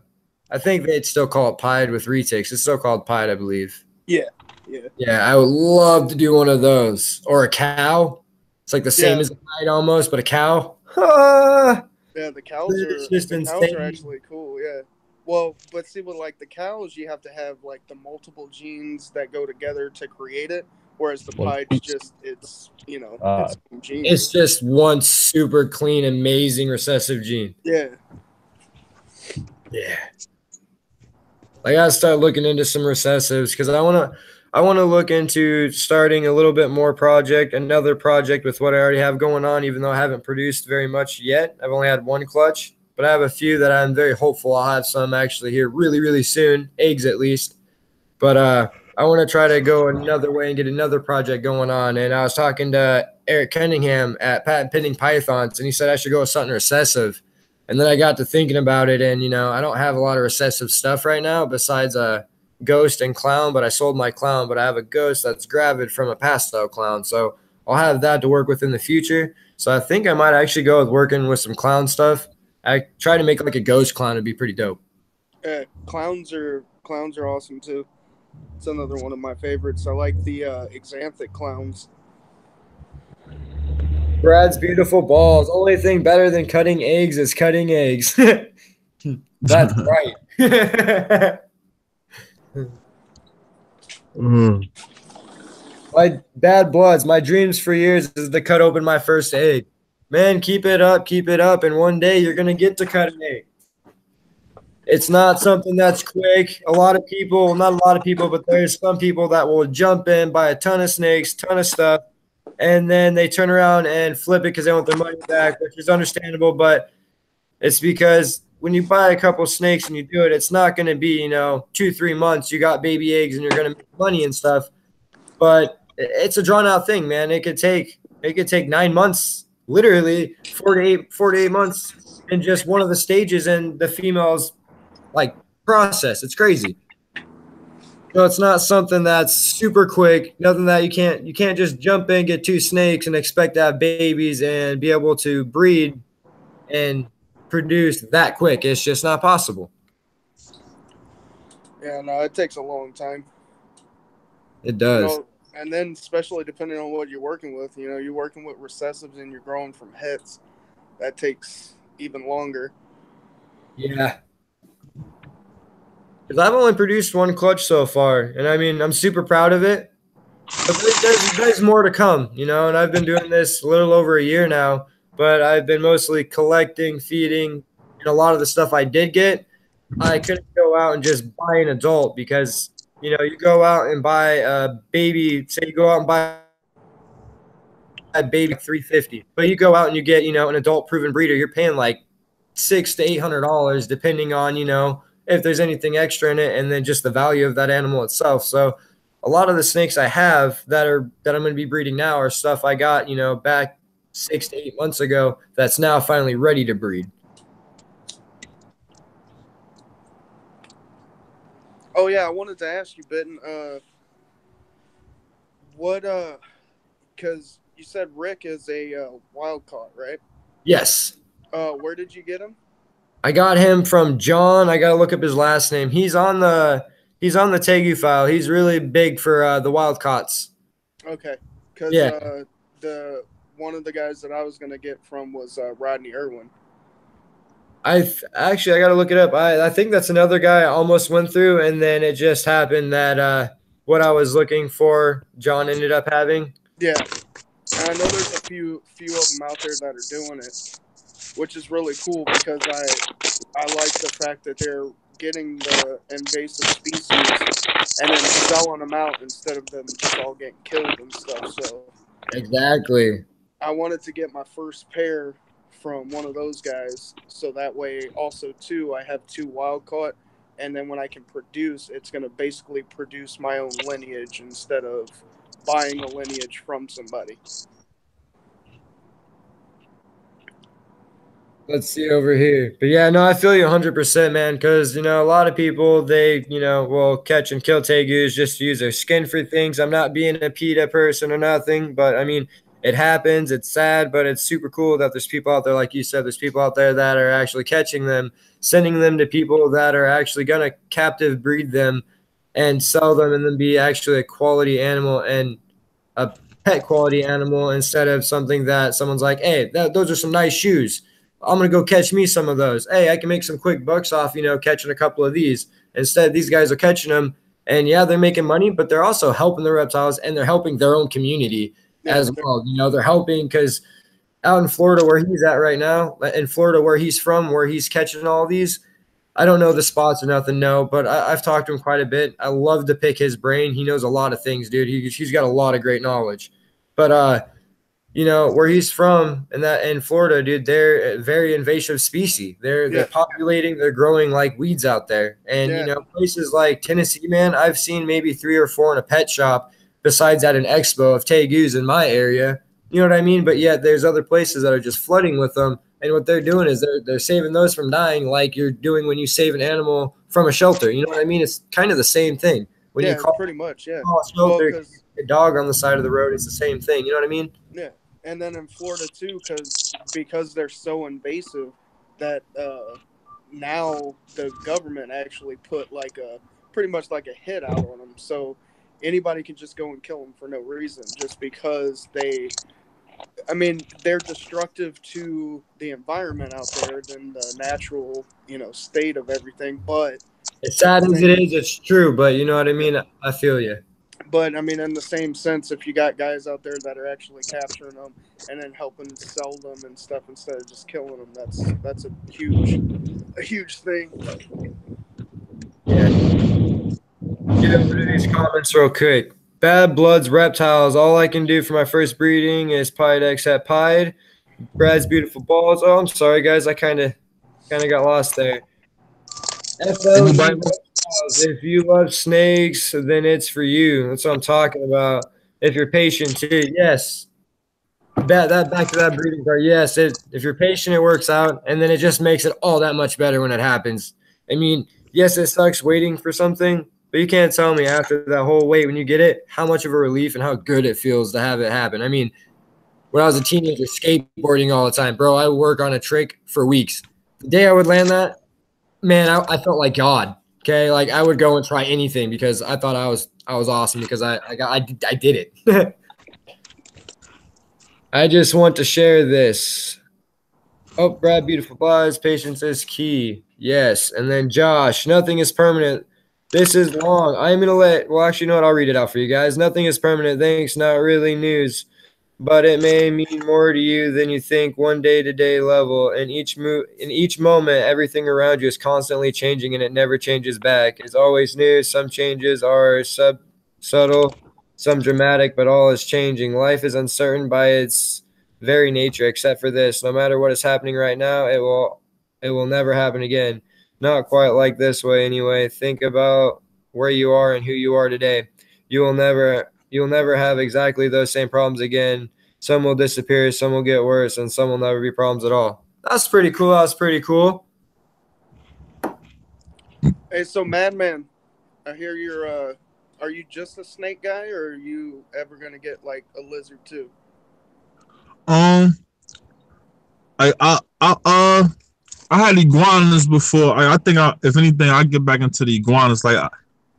think they'd still call it pied with retics. It's still called pied, I believe. Yeah. Yeah, I would love to do one of those. Or a cow. It's like the same as a pied almost, but a cow. Yeah, the cows are actually cool, yeah. Well, but see, with like the cows, you have to have like the multiple genes that go together to create it, whereas the pied it's genes. It's just one super clean, amazing recessive gene. Yeah. Yeah. I gotta start looking into some recessives because I wanna look into starting a little bit more another project with what I already have going on, even though I haven't produced very much yet. I've only had one clutch, but I have a few that I'm very hopeful I'll have some actually here really, really soon, eggs at least. But I want to try to go another way and get another project going on. And I was talking to Eric Cunningham at Patent Pinning Pythons, and he said I should go with something recessive. And then I got to thinking about it, and I don't have a lot of recessive stuff right now besides a ghost and clown. But I sold my clown, but I have a ghost that's gravid from a pastel clown, so I'll have that to work with in the future. So I think I might actually go with working with some clown stuff. I try to make like a ghost clown. It'd be pretty dope. Clowns are awesome too. It's another one of my favorites. I like the exanthic clowns. Brad's beautiful balls. Only thing better than cutting eggs is cutting eggs. That's right. My Bad Bloods, my dreams for years is to cut open my first egg. Man, keep it up, and one day you're going to get to cut an egg. It's not something that's quick. A lot of people, not a lot of people, but there's some people that will jump in, buy a ton of snakes, ton of stuff, and then they turn around and flip it because they want their money back, which is understandable, but it's because when you buy a couple snakes and you do it, it's not going to be, 2-3 months. You got baby eggs and you're going to make money and stuff, but it's a drawn out thing, man. It could take 9 months, literally 4 to 8 months in just one of the stages, and the female's like process. It's crazy. So it's not something that's super quick, nothing that you can't just jump in, get 2 snakes and expect to have babies and be able to breed and produce that quick. It's just not possible. Yeah, no, it takes a long time. It does. And then especially depending on what you're working with, you're working with recessives and you're growing from hets. That takes even longer. Yeah. Because I've only produced 1 clutch so far, and I mean, I'm super proud of it. But there's more to come, and I've been doing this a little over a year now, but I've been mostly collecting, feeding, and a lot of the stuff I did get, I couldn't go out and just buy an adult because, you go out and buy a baby, say you go out and buy a baby $350, but you go out and you get, an adult proven breeder, you're paying like $600 to $800 depending on, if there's anything extra in it, and then just the value of that animal itself. So a lot of the snakes I have that I'm going to be breeding now are stuff I got, back 6 to 8 months ago that's now finally ready to breed. Oh yeah, I wanted to ask you, Bitten, because you said Rick is a wild caught, right? Yes. Where did you get him? I got him from John. I gotta look up his last name. He's on the Tegu file. He's really big for the Wildcats. Okay, because Yeah. the one of the guys that I was gonna get from was Rodney Irwin. I gotta look it up. I think that's another guy I almost went through, and then it just happened that what I was looking for, John ended up having. Yeah, and I know there's a few of them out there that are doing it, which is really cool because I like the fact that they're getting the invasive species and then selling them out instead of them just all getting killed and stuff. So Exactly. I wanted to get my first pair from one of those guys, so that way also too I have 2 wild caught, and then when I can produce, it's going to basically produce my own lineage instead of buying a lineage from somebody. Let's see over here. But yeah, no, I feel you 100%, man, because, a lot of people, they, will catch and kill tegus just to use their skin for things. I'm not being a PETA person or nothing, but I mean, it happens. It's sad, but it's super cool that there's people out there, like you said, there's people out there that are actually catching them, sending them to people that are actually going to captive breed them and sell them and then be actually a quality animal and a pet quality animal instead of something that someone's like, hey, those are some nice shoes. I'm going to go catch me some of those. Hey, I can make some quick bucks off, catching a couple of these. Instead, these guys are catching them. And yeah, they're making money, but they're also helping the reptiles and they're helping their own community as well. They're helping because out in Florida where he's at right now, in Florida where he's from, where he's catching all these, I don't know the spots or nothing, no, but I've talked to him quite a bit. I love to pick his brain. He knows a lot of things, dude. He's got a lot of great knowledge. But where he's from in Florida, dude, they're a very invasive species. They're populating, they're growing like weeds out there. And places like Tennessee, man, I've seen maybe 3 or 4 in a pet shop besides at an expo of tegus in my area. You know what I mean? But yet there's other places that are just flooding with them. And what they're doing is they're saving those from dying like you're doing when you save an animal from a shelter. You know what I mean? It's kind of the same thing. When you call pretty much, yeah. a shelter, a dog on the side of the road, it's the same thing. You know what I mean? Yeah. And then in Florida too, because they're so invasive that now the government actually put pretty much like a hit out on them. So anybody can just go and kill them for no reason, just because they're destructive to the environment out there than the natural, state of everything. But as sad as it is, it's true. But you know what I mean? I feel you. But in the same sense, if you got guys out there that are actually capturing them and then helping sell them and stuff instead of just killing them, that's a huge thing. Yeah. Get over to these comments real quick. Bad Bloods Reptiles. All I can do for my first breeding is Pied X at Pied. Brad's Beautiful Balls. Oh, I'm sorry, guys. I kind of got lost there. If you love snakes, then it's for you. That's what I'm talking about. If you're patient too, yes. Back to that breeding part. Yes, if you're patient, it works out, and then it just makes it all that much better when it happens. I mean, yes, it sucks waiting for something, but you can't tell me after that whole wait when you get it how much of a relief and how good it feels to have it happen. I mean, when I was a teenager, skateboarding all the time, bro, I would work on a trick for weeks. The day I would land that, man, I felt like God. Okay, like I would go and try anything because I thought I was awesome because I did it. I just want to share this. Oh, Brad, beautiful buzz. Patience is key. Yes, and then Josh, nothing is permanent. This is long. I'm gonna well, actually, you know what? I'll read it out for you guys. Nothing is permanent. Thanks. Not really news. But it may mean more to you than you think. One day-to-day level, in each moment, everything around you is constantly changing, and it never changes back. It's always new. Some changes are subtle, some dramatic, but all is changing. Life is uncertain by its very nature, except for this: no matter what is happening right now, it will never happen again. Not quite like this way, anyway. Think about where you are and who you are today. You'll never have exactly those same problems again. Some will disappear, some will get worse, and some will never be problems at all. That's pretty cool. That's pretty cool. Hey, so Madman, I hear you're are you just a snake guy, or are you ever gonna get like a lizard too? I I had iguanas before. I think if anything, I get back into the iguanas. Like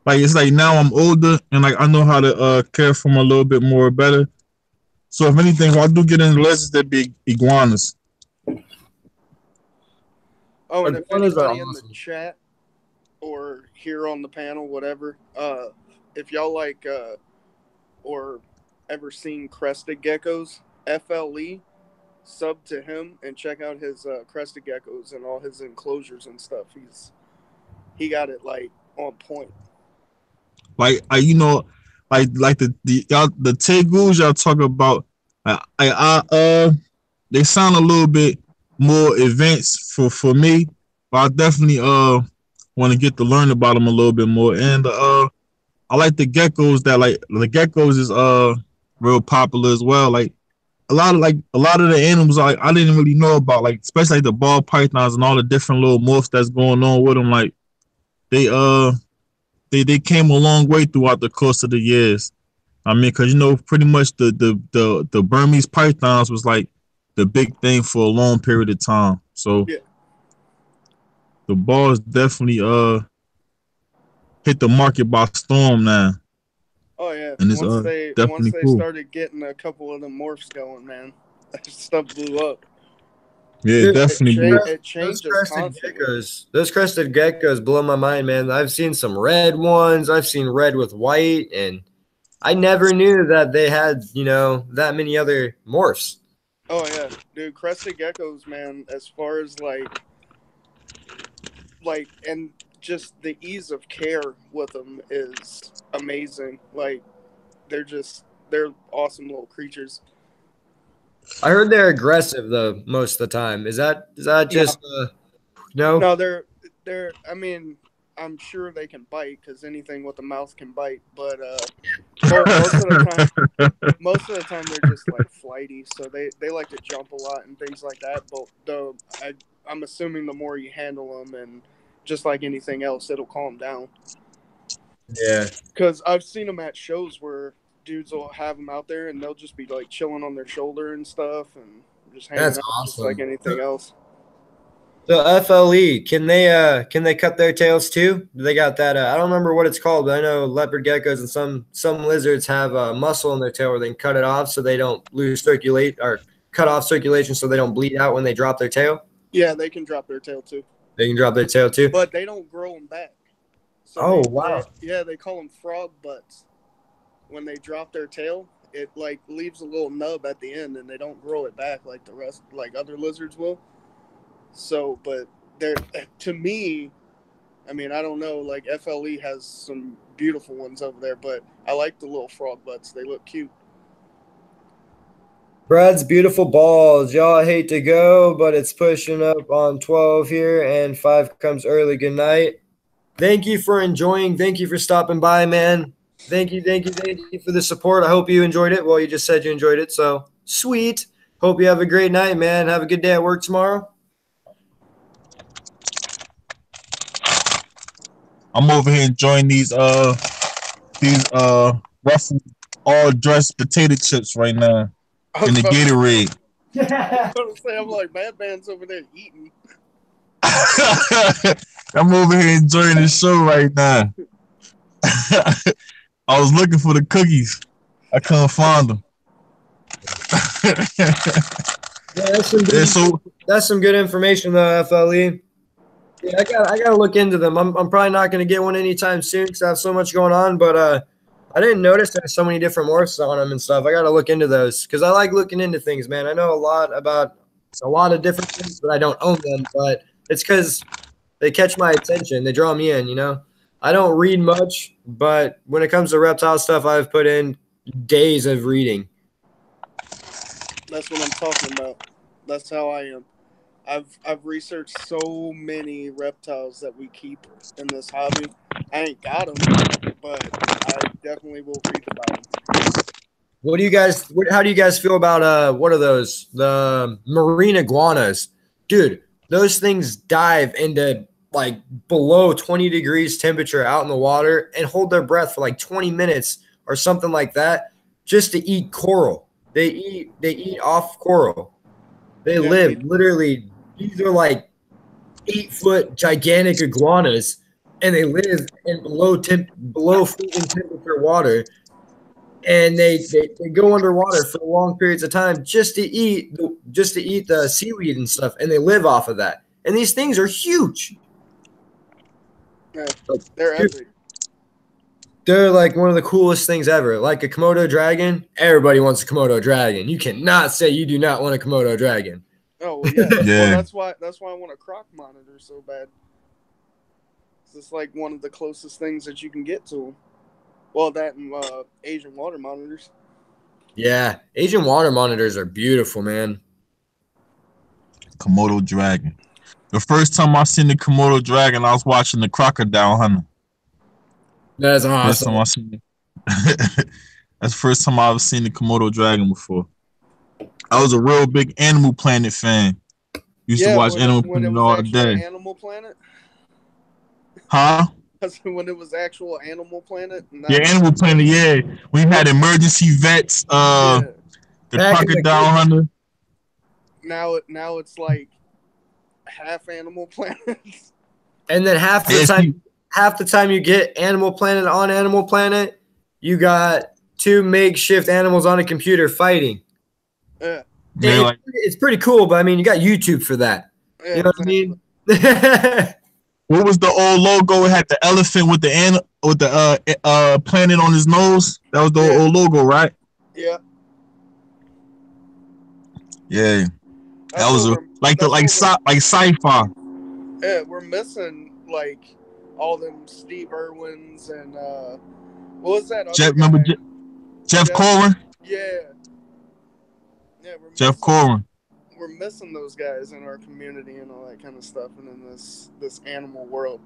it's like now I'm older and like I know how to care for them a little bit more better. So if anything, if I do get into lizards, they'd be iguanas. Oh, and if Iguanas are anybody in the awesome. chat or here on the panel, whatever, if y'all like or ever seen crested geckos, FLE, sub to him and check out his crested geckos and all his enclosures and stuff. He got it like on point. Like like the tegus y'all talk about. They sound a little bit more advanced for me, but I definitely want to get to learn about them a little bit more. And I like the geckos that like the geckos is real popular as well. Like a lot of the animals I didn't really know about, like especially like the ball pythons and all the different little morphs that's going on with them. Like they they came a long way throughout the course of the years. I mean, because pretty much the Burmese pythons was like the big thing for a long period of time. So yeah. the balls definitely hit the market by storm now. Oh yeah. And it's Once definitely they cool. started getting a couple of the morphs going, man, that stuff blew up. Yeah, Dude, definitely. It changes constantly. Those crested geckos blow my mind, man. I've seen some red ones. I've seen red with white, and I never knew that they had, that many other morphs. Oh yeah, dude, crested geckos, man. As far as and just the ease of care with them is amazing. Like they're awesome little creatures. I heard they're aggressive though most of the time. Is that just no? No, they're. I mean, I'm sure they can bite because anything with a mouth can bite. But most of the time they're just like flighty, so they like to jump a lot and things like that. But I'm assuming the more you handle them and just like anything else, it'll calm down. Yeah, because I've seen them at shows where dudes will have them out there and they'll just be like chilling on their shoulder and stuff and just hanging that's out awesome. just like anything else. So FLE, can they cut their tails too? They got that. I don't remember what it's called, but I know leopard geckos and some lizards have a muscle in their tail where they can cut it off so they don't cut off circulation so they don't bleed out when they drop their tail. Yeah, they can drop their tail too. They can drop their tail too, but they don't grow them back. So wow! They call them frog butts. When they drop their tail, it like leaves a little nub at the end, and they don't grow it back like the rest, like other lizards will. So, but they're, to me, I mean, I don't know, like FLE has some beautiful ones over there, but I like the little frog butts. They look cute. Brad's beautiful balls. Y'all hate to go, but it's pushing up on 12 here, and 5 comes early. Good night. Thank you for enjoying. Thank you for stopping by, man. Thank you for the support. I hope you enjoyed it. Well, you just said you enjoyed it, so sweet. Hope you have a great night, man. Have a good day at work tomorrow. I'm over here enjoying these ruffled all dressed potato chips right now in the Gatorade. I was say, I'm like Madbitten's over there eating. I'm over here enjoying the show right now. I was looking for the cookies. I couldn't find them. That's some good information though, FLE. Yeah, I gotta look into them. I'm probably not gonna get one anytime soon because I have so much going on. But I didn't notice there's so many different morphs on them and stuff. I gotta look into those because I like looking into things, man. I know a lot about a lot of different things, but I don't own them. But it's because they catch my attention. They draw me in. I don't read much, but when it comes to reptile stuff, I've put in days of reading. That's what I'm talking about. That's how I am. I've researched so many reptiles that we keep in this hobby. I ain't got them, but I definitely will read about them. How do you guys feel about what are those? The marine iguanas. Dude, those things dive into like below 20 degrees temperature out in the water and hold their breath for like 20 minutes or something like that just to eat coral. They eat off coral. They live literally. These are like 8-foot gigantic iguanas, and they live in below freezing temperature water, and they go underwater for long periods of time just to eat the seaweed and stuff, and they live off of that. And these things are huge. Yeah, they're epic. They're like one of the coolest things ever. Like a Komodo dragon, everybody wants a Komodo dragon. You cannot say you do not want a Komodo dragon. Oh well, yeah. Yeah. Well, that's why I want a croc monitor so bad. It's like one of the closest things that you can get to them. Well, that and Asian water monitors. Yeah, Asian water monitors are beautiful, man. Komodo dragon. The first time I seen the Komodo dragon, I was watching the Crocodile Hunter. That's First awesome. time I seen it. That's the first time I ever seen the Komodo dragon before. I was a real big Animal Planet fan. Used to watch Animal Planet all day. Animal Planet? Huh? When it was actual Animal Planet? Yeah, Animal Planet, yeah. We had emergency vets, the Crocodile Hunter. Now it's like half Animal Planet. And then half the time you get Animal Planet on Animal Planet, you got two makeshift animals on a computer fighting. Yeah. It's pretty cool, but I mean, you got YouTube for that. Yeah, you know exactly. what I mean? What was the old logo? It had the elephant with the planet on his nose. That was the old logo, right? Yeah. Yeah. That was sci-fi. Yeah, we're missing like all them Steve Irwins and what was that? Jeff Corwin? Yeah. Yeah, Jeff Corwin. We're missing those guys in our community and all that kind of stuff, and in this animal world.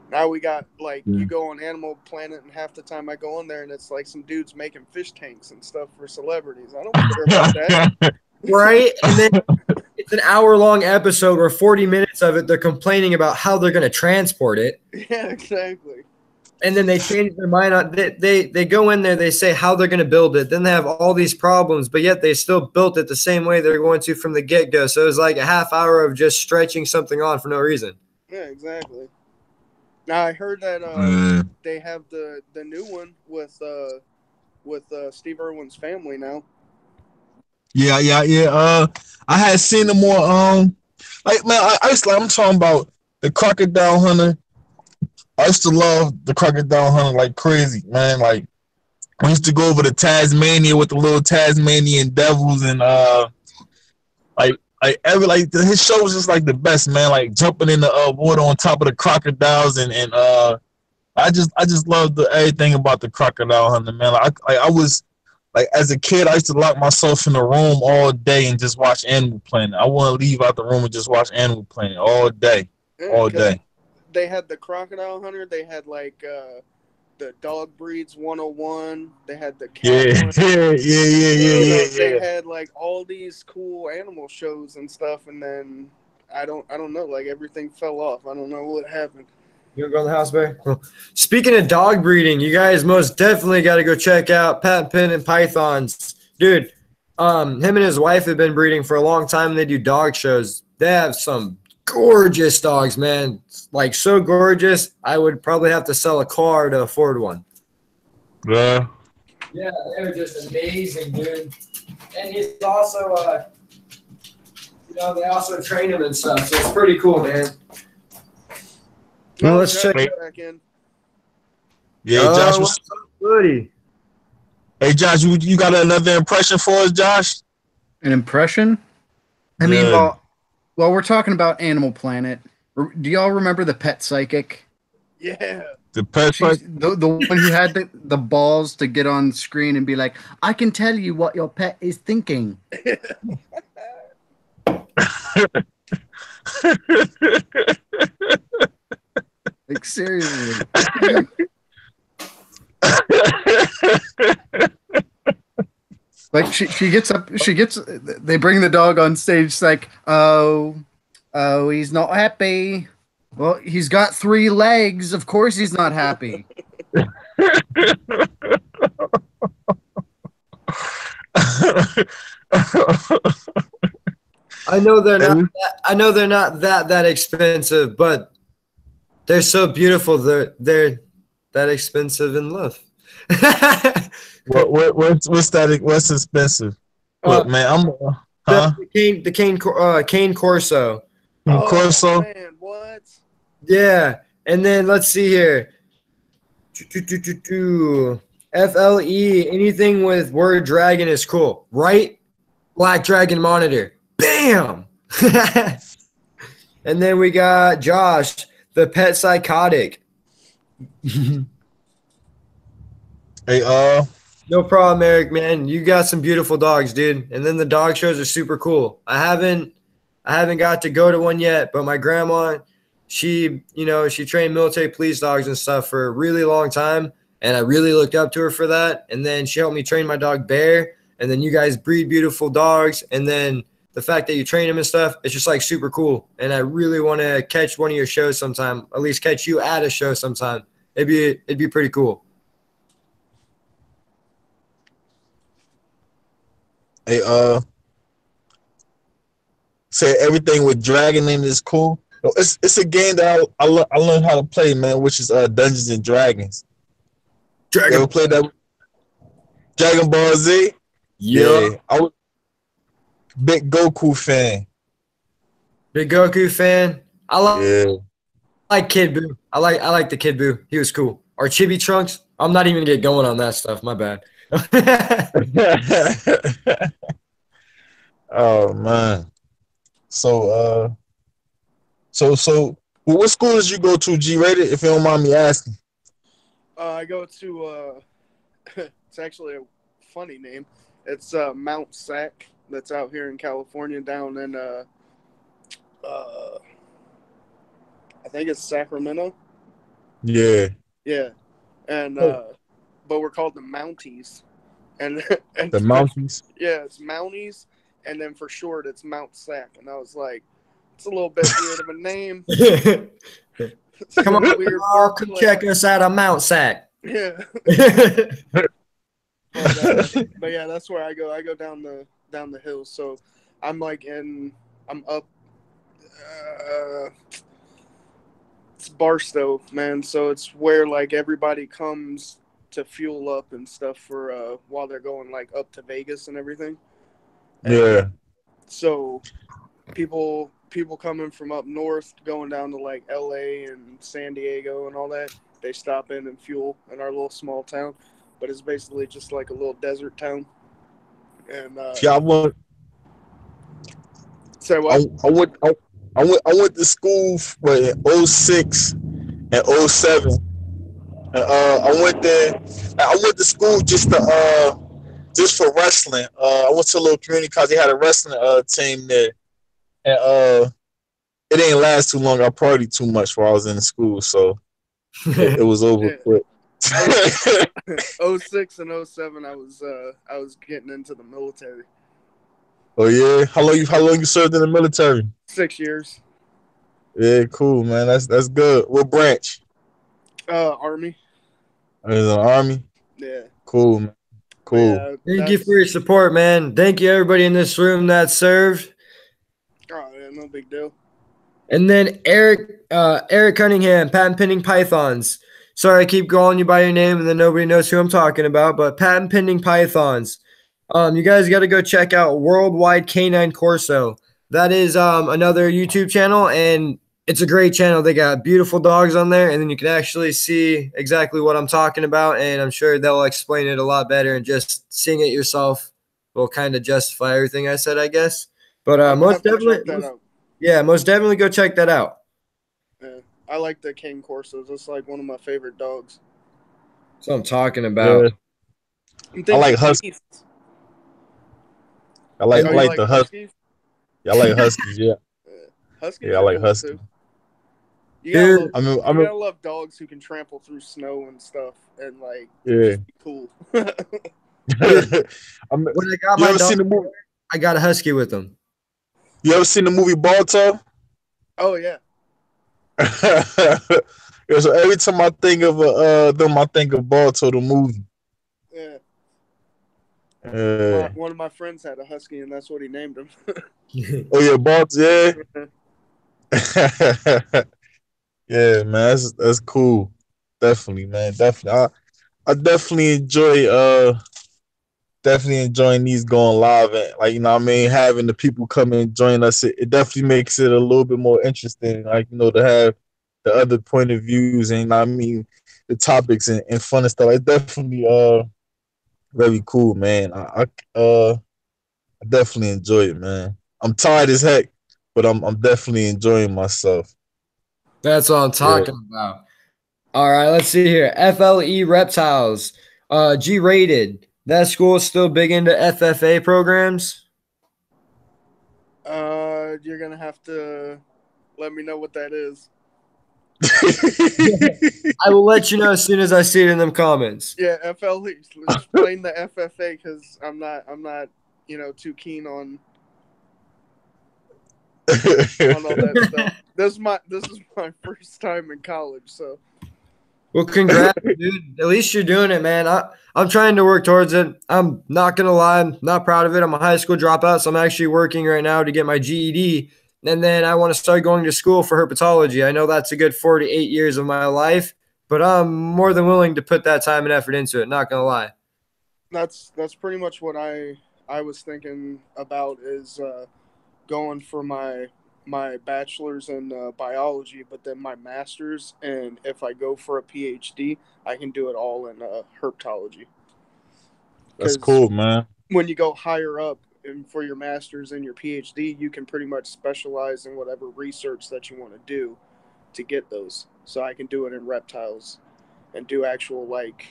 Now we got you go on Animal Planet, and half the time I go on there, and it's like some dudes making fish tanks and stuff for celebrities. I don't care about that. Right? And then it's an hour-long episode where 40 minutes of it, they're complaining about how they're going to transport it. Yeah, exactly. And then they change their mind on they go in there, they say how they're going to build it. Then they have all these problems, but yet they still built it the same way they're going to from the get-go. So it was like a half hour of just stretching something on for no reason. Yeah, exactly. Now I heard that they have the new one with Steve Irwin's family now. Yeah. I had seen the more I'm talking about the Crocodile Hunter. I used to love the Crocodile Hunter like crazy, man. Like we used to go over to Tasmania with the little Tasmanian devils, and his show was just like the best, man. Like jumping in the water on top of the crocodiles, and I just loved everything about the Crocodile Hunter, man. I was like, as a kid, I used to lock myself in the room all day and just watch Animal Planet. I wouldn't leave out the room and just watch Animal Planet all day. They had the Crocodile Hunter. They had the Dog Breeds 101. They had the cat. Yeah. They had like all these cool animal shows and stuff, and then I don't know, like everything fell off. I don't know what happened. You want to go in the house, Barry? Cool. Speaking of dog breeding, you guys most definitely got to go check out Madbitten and Pythons. Dude, him and his wife have been breeding for a long time. They do dog shows. They have some gorgeous dogs, man. Like, so gorgeous, I would probably have to sell a car to afford one. Yeah. Yeah, they're just amazing, dude. And he's also, they also train him and stuff, so it's pretty cool, man. Well, let's check it back in. Yeah, Josh. What's up, buddy? Hey, Josh, you got another impression for us, Josh? An impression? I mean, well, we're talking about Animal Planet. Do y'all remember the pet psychic? Yeah. The pet psychic? The one who had the balls to get on screen and be like, I can tell you what your pet is thinking. Like, seriously. Like, she gets up, they bring the dog on stage. It's like, oh, he's not happy. Well, he's got 3 legs. Of course he's not happy. I know they're not. And I know they're not that expensive, but they're so beautiful. They're that expensive in love. what's that? What's expensive? uh, Look, man, I'm the huh? cane Corso. Oh Corso. man, what? Yeah, and then let's see here. FLE. Anything with word dragon is cool, right? Black Dragon monitor. Bam. And then we got Josh, the pet psychotic. Hey, No problem, Eric, man. You got some beautiful dogs, dude. And then the dog shows are super cool. I haven't got to go to one yet, but my grandma, she trained military police dogs and stuff for a really long time, and I really looked up to her for that. And then she helped me train my dog Bear, and then you guys breed beautiful dogs, and then the fact that you train them and stuff, it's just like super cool. And I really want to catch one of your shows sometime, at least catch you at a show sometime. It'd be pretty cool. hey, say everything with dragon in is cool. No, it's a game that I learned how to play, man, which is Dungeons and Dragons. You Dragon. ever played that? Dragon Ball Z? Yeah. Yeah, I was a big Goku fan. Big Goku fan. Yeah. Like Kid Buu. I like the Kid Buu. He was cool. Or Chibi Trunks. I'm not even gonna get going on that stuff. My bad. Oh man. So well, what school did you go to, G rated, if you don't mind me asking? I go to it's actually a funny name. It's Mount Sac that's out here in California, down in I think it's Sacramento. Yeah. Yeah, and Oh. but we're called the Mounties, and and The mountains. yeah, it's Mounties, and then for short it's Mount Sac, and I was like, it's a little bit weird of a name. It's Come a on, weird y'all, come wordplay. check us out on Mount Sac. Yeah, but yeah, that's where I go. I go down the hill, so I'm like I'm up. It's Barstow, man. So it's where like everybody comes to fuel up and stuff for while they're going like up to Vegas and everything. And Yeah. so people coming from up north going down to like LA and San Diego and all that, they stop in and fuel in our little small town. But it's basically just like a little desert town. And Yeah, say what? I went to school for in 06 and 07. And I went there. I went to school just for wrestling. I went to a little community college. They had a wrestling team there, and it didn't last too long. I partied too much while I was in school, so it was over Yeah. quick. 06 and 07, I was getting into the military. Oh yeah, how long you served in the military? 6 years. Yeah, cool, man. That's good. What branch? Army. In the army. Yeah. Cool, man. But Cool. yeah, Thank you for your support, man. Thank you, everybody in this room that served. Oh, yeah, no big deal. And then Eric Cunningham, patent pending pythons. Sorry, I keep calling you by your name, and then nobody knows who I'm talking about. But patent pending pythons. You guys got to go check out Worldwide Canine Corso. That is another YouTube channel, and it's a great channel. They got beautiful dogs on there, and then you can actually see exactly what I'm talking about, and I'm sure they'll explain it a lot better, and just seeing it yourself will kind of justify everything I said, I guess. But I'm gonna have most to definitely, check that out. yeah, most definitely go check that out. Yeah. I like the Cane Corsos. It's like one of my favorite dogs. That's what I'm talking about. Yeah, I like Huskies. huskies. I like Oh, I you like like the huskies. Huskies? Yeah, I like huskies. Yeah, Huskies yeah, I are like cool huskies. too. You gotta Dude, love I mean, you gotta love dogs who can trample through snow and stuff and like yeah. just be cool. when I got You my ever dog, seen the movie? I got a husky with him. You ever seen the movie Balto? Oh yeah. Yeah, so every time I think of them, I think of Balto the movie. Yeah. One of my friends had a husky, and that's what he named him. Oh yeah, Balls. Yeah. Yeah, man, that's cool. Definitely, man. Definitely. I definitely enjoying these going live and like you know what I mean, having the people come and join us. It definitely makes it a little bit more interesting, like you know, to have the other point of views and you know what I mean the topics and fun and stuff. Like definitely very cool, man. I definitely enjoy it, man. I'm tired as heck, but I'm definitely enjoying myself. That's what I'm Yeah. talking about. All right, let's see here. FLE Reptiles, G rated. That school is still big into FFA programs. You're gonna have to let me know what that is. I will let you know as soon as I see it in them comments. Yeah, FLE. Explain the FFA because I'm not, too keen on all that stuff. This is my first time in college, so. Well, congrats, dude. At least you're doing it, man. I'm trying to work towards it. I'm not gonna lie, I'm not proud of it. I'm a high school dropout, so I'm actually working right now to get my GED, and then I want to start going to school for herpetology. I know that's a good 4 to 8 years of my life, but I'm more than willing to put that time and effort into it. Not gonna lie. That's pretty much what I was thinking about is going for my bachelor's in biology, but then my master's, and if I go for a PhD, I can do it all in herpetology. That's Because cool, man. when you go higher up and for your master's and your PhD, you can pretty much specialize in whatever research that you want to do to get those. So I can do it in reptiles and do actual like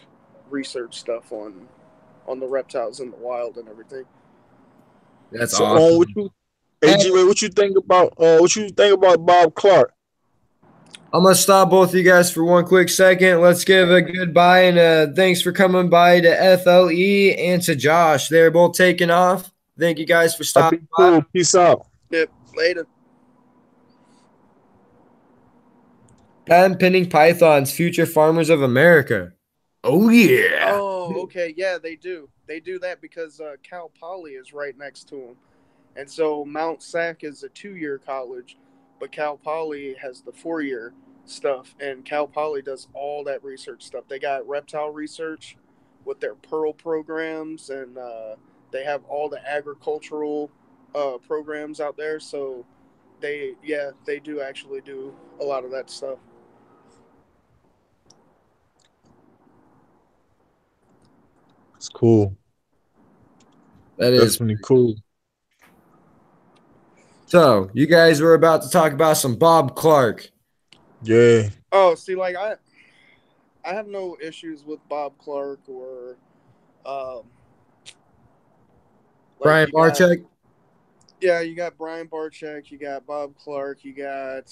research stuff on the reptiles in the wild and everything. That's So awesome. what you AG, what you think about Bob Clark? I'm gonna stop both of you guys for one quick second. Let's give a goodbye and thanks for coming by to FLE and to Josh. They're both taking off. Thank you guys for I be stopping by. cool. Peace out. Yep, later. Patent pending pythons, future farmers of America. Oh yeah. Oh, okay. Yeah, they do. They do that because Cal Poly is right next to them. And so Mount Sac is a 2-year college, but Cal Poly has the 4-year stuff. And Cal Poly does all that research stuff. They got reptile research with their Pearl programs, and they have all the agricultural programs out there. So they do actually do a lot of that stuff. It's cool. That is. Definitely cool. So you guys were about to talk about some Bob Clark. Yeah. Oh, see, like I have no issues with Bob Clark or um, Brian Barczyk. Yeah, you got Brian Barczyk, you got Bob Clark, you got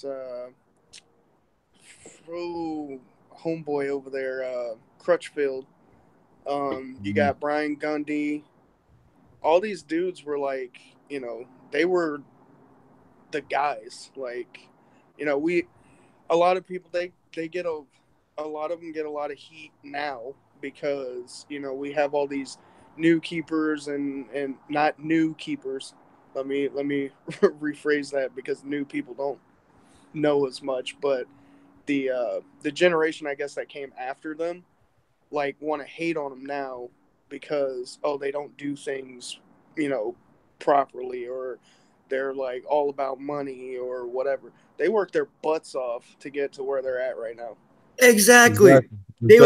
homeboy over there, Crutchfield. You got Brian Gundy. All these dudes were like, they were the guys. Like, a lot of people they get a lot of them get a lot of heat now because we have all these new keepers and not new keepers. Let me rephrase that because new people don't know as much, but the generation I guess that came after them like want to hate on them now because they don't do things properly, or they're like all about money or whatever. They work their butts off to get to where they're at right now. Exactly. They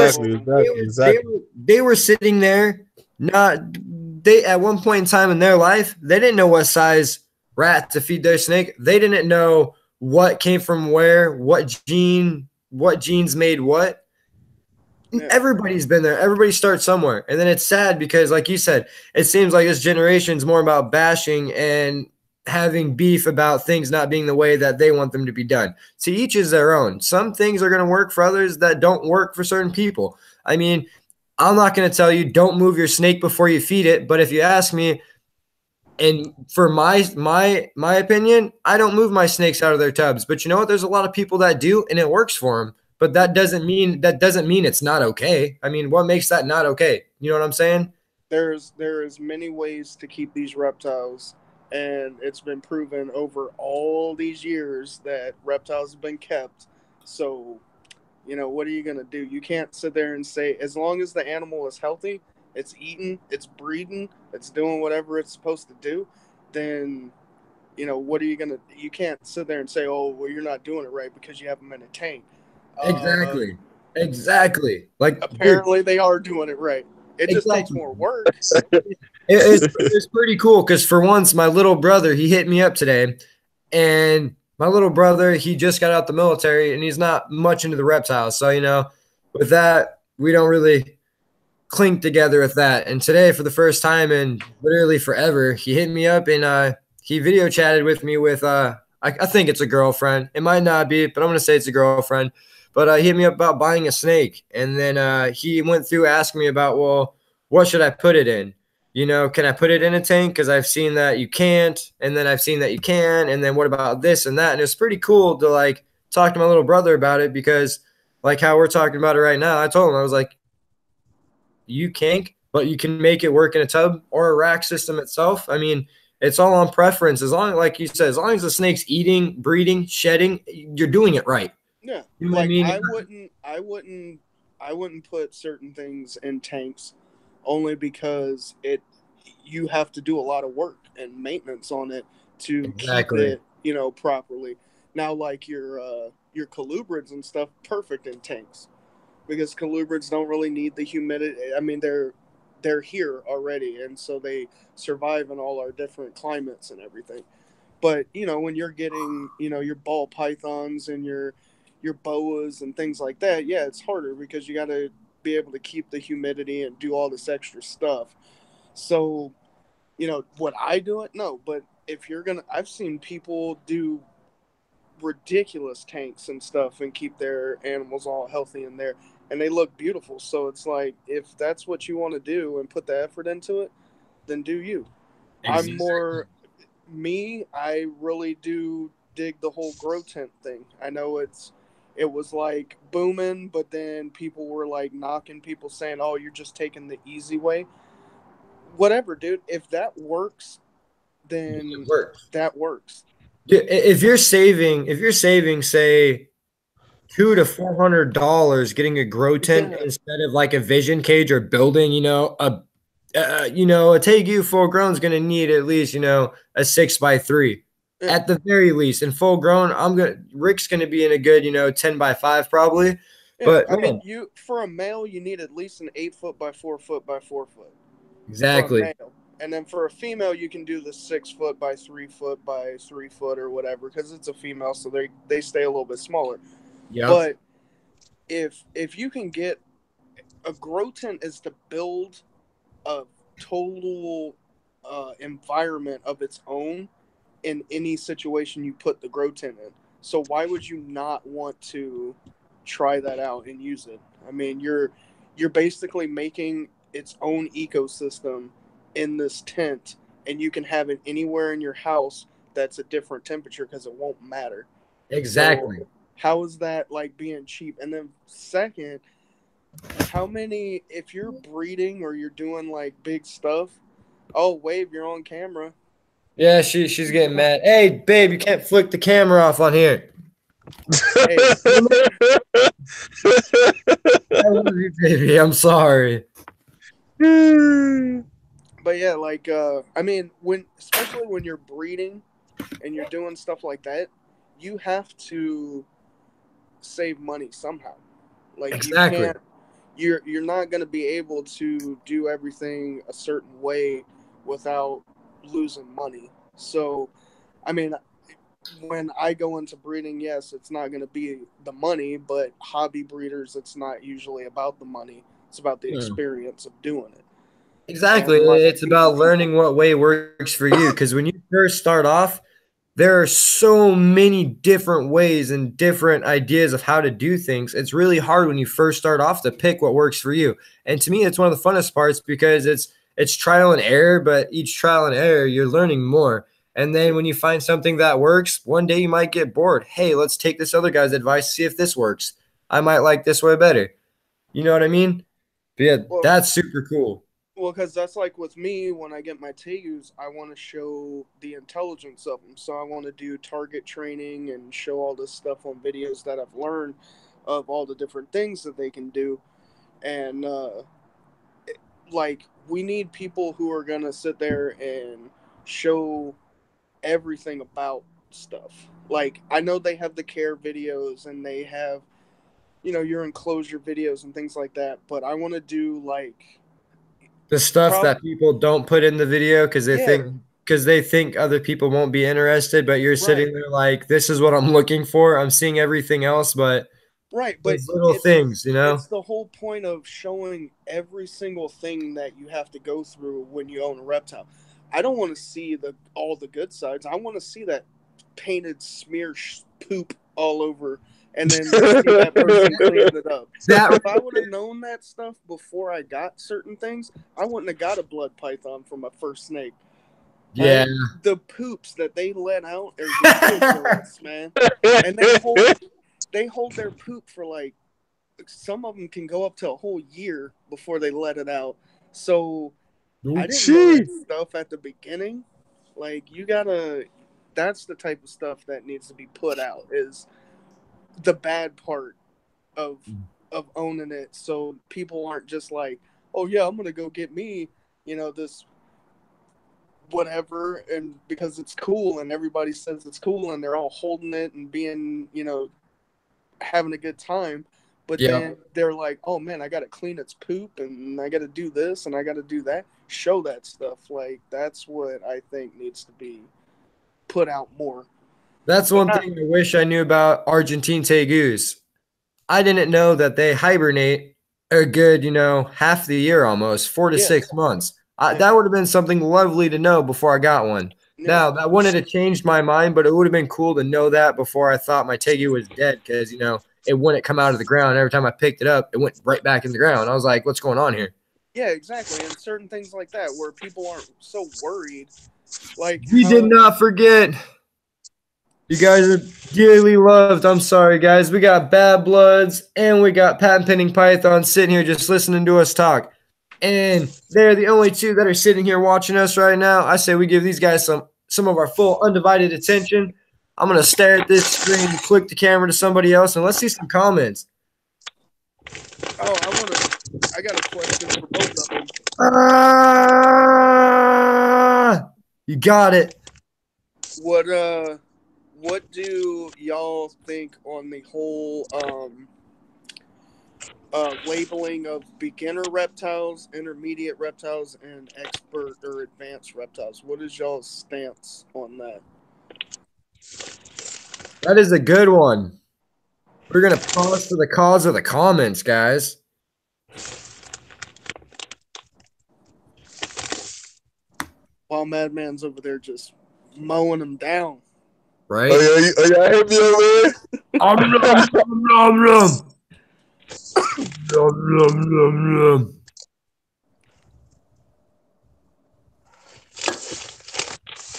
were sitting there. They at one point in time in their life, they didn't know what size rat to feed their snake. They didn't know what came from where, what genes made what. Yeah. Everybody's been there. Everybody starts somewhere. And then it's sad because, like you said, it seems like this generation is more about bashing and having beef about things not being the way that they want them to be done. To each is their own. Some things are going to work for others that don't work for certain people. I mean, I'm not going to tell you don't move your snake before you feed it, but if you ask me, and for my opinion, I don't move my snakes out of their tubs. But you know what? There's a lot of people that do, and it works for them. But that doesn't mean it's not okay. I mean, what makes that not okay? You know what I'm saying? there is many ways to keep these reptiles, and it's been proven over all these years that reptiles have been kept. So, what are you going to do? You can't sit there and say, as long as the animal is healthy, it's eating, it's breeding, it's doing whatever it's supposed to do, then, what are you going to, you can't sit there and say, oh, well, you're not doing it right because you have them in a tank. Exactly. Exactly. Like, dude, Apparently they are doing it right. It just takes exactly. more work. It's pretty cool because for once, my little brother, he hit me up today, and my little brother, he just got out the military and he's not much into the reptiles. So, with that, we don't really clink together with that. And today, for the first time in literally forever, he hit me up and he video chatted with me with, I think it's a girlfriend. It might not be, but I'm going to say it's a girlfriend. But he hit me up about buying a snake. And then he went through asking me about, well, what should I put it in? Can I put it in a tank? Because I've seen that you can't, and then I've seen that you can, and then what about this and that? And it's pretty cool to like talk to my little brother about it because, like how we're talking about it right now, I told him I was like, you can't, but you can make it work in a tub or a rack system itself. I mean, it's all on preference. As long, like you said, as long as the snake's eating, breeding, shedding, you're doing it right. Yeah, You know what I mean? I wouldn't put certain things in tanks only because you have to do a lot of work and maintenance on it to keep Exactly. it, properly. Now, like your colubrids and stuff, perfect in tanks because colubrids don't really need the humidity. I mean, they're here already, and so they survive in all our different climates and everything. But when you're getting your ball pythons and your boas and things like that, yeah, it's harder because you got to be able to keep the humidity and do all this extra stuff. So, would I do it? No, but if you're gonna, I've seen people do ridiculous tanks and stuff and keep their animals all healthy in there, and they look beautiful. So it's like if that's what you want to do and put the effort into it, then do you. I'm Exactly. more me. I really do dig the whole grow tent thing. I know it was like booming, but then people were like knocking people saying, "Oh, you're just taking the easy way." Whatever, dude. If that works, It then works. that works. If you're saving, say $200 to $400 getting a grow tent Yeah, instead of like a vision cage or building, a Tegu full grown is going to need at least, a 6x3 yeah, at the very least. And full grown, Rick's going to be in a good, 10x5 probably. yeah. But I mean, man, you for a male, you need at least an 8 foot by 4 foot by 4 foot for a exactly. male, and then for a female, you can do the 6 foot by 3 foot by 3 foot or whatever because it's a female, so they stay a little bit smaller. Yep. But if you can get a grow tent is to build a total environment of its own in any situation you put the grow tent in. So why would you not want to try that out and use it? I mean, you're basically making its own ecosystem in this tent, and you can have it anywhere in your house that's a different temperature because it won't matter. So Exactly. how is that like being cheap? And then second, how many if you're breeding or you're doing like big stuff, oh wave, you're on camera. Yeah, she's getting mad. Hey, babe, you can't flick the camera off on here. Hey, I love you, baby. I'm sorry. but yeah, like I mean, when especially when you're breeding and you're doing stuff like that, you have to save money somehow. Like you Exactly. can't you're not going to be able to do everything a certain way without losing money. So, I mean, when I go into breeding, yes, it's not going to be the money, but hobby breeders, it's not usually about the money. It's about the Hmm. experience of doing it. Exactly. And like It's about learning what way works for you. Because when you first start off, there are so many different ways and different ideas of how to do things. It's really hard when you first start off to pick what works for you. And to me, it's one of the funnest parts because it's trial and error, but each trial and error, you're learning more. And then when you find something that works, one day you might get bored. Hey, let's take this other guy's advice, see if this works. I might like this way better. You know what I mean? But yeah, well, that's super cool. Well, because that's like with me when I get my tegus, I want to show the intelligence of them. So I want to do target training and show all this stuff on videos that I've learned of all the different things that they can do. And like we need people who are gonna sit there and show everything about stuff. Like I know they have the care videos and they have your enclosure videos and things like that, but I want to do like The stuff prob that people don't put in the video yeah, because they think other people won't be interested, but you're right. sitting there like, this is what I'm looking for. I'm seeing everything else, but Right, but those little it's things, you know? it's the whole point of showing every single thing that you have to go through when you own a reptile. I don't want to see the all the good sides. I want to see that painted smear poop all over, and then see that person cleaning it up. That If I would have known that stuff before I got certain things, I wouldn't have got a blood python for my first snake. yeah. The poops that they let out are ridiculous, man. And they hold their poop for like some of them can go up to a whole year before they let it out. So I didn't know that Jeez. stuff at the beginning. Like you gotta, that's the type of stuff that needs to be put out. Is the bad part of owning it, so people aren't just like, oh yeah, I'm gonna go get me, this whatever, and because it's cool and everybody says it's cool and they're all holding it and being, having a good time. But Yeah. then they're like, oh man, I got to clean its poop and I got to do this and I got to do that. Show that stuff. Like, that's what I think needs to be put out more. That's But one thing I wish I knew about Argentine tegus. I didn't know that they hibernate a good, half the year almost, 4 to yeah, 6 months. yeah, That would have been something lovely to know before I got one. yeah, Now, that wouldn't have changed my mind, but it would have been cool to know that before I thought my tegu was dead because, it wouldn't come out of the ground. Every time I picked it up, it went right back in the ground. I was like, what's going on here? yeah, exactly. And certain things like that where people aren't so worried. Like We did how, not forget. You guys are dearly loved. I'm sorry, guys. We got Bad Bloods and we got Patent Pending Python sitting here just listening to us talk. And they're the only two that are sitting here watching us right now. I say we give these guys some of our full undivided attention. I'm going to stare at this screen, click the camera to somebody else, and let's see some comments. oh, I got a question for both of them. You got it. What do y'all think on the whole labeling of beginner reptiles, intermediate reptiles, and expert or advanced reptiles? What is y'all's stance on that? That is a good one. We're going to pause for the cause of the comments, guys. While Madman's over there just mowing them down. Right? Oh yeah, I heard me over there.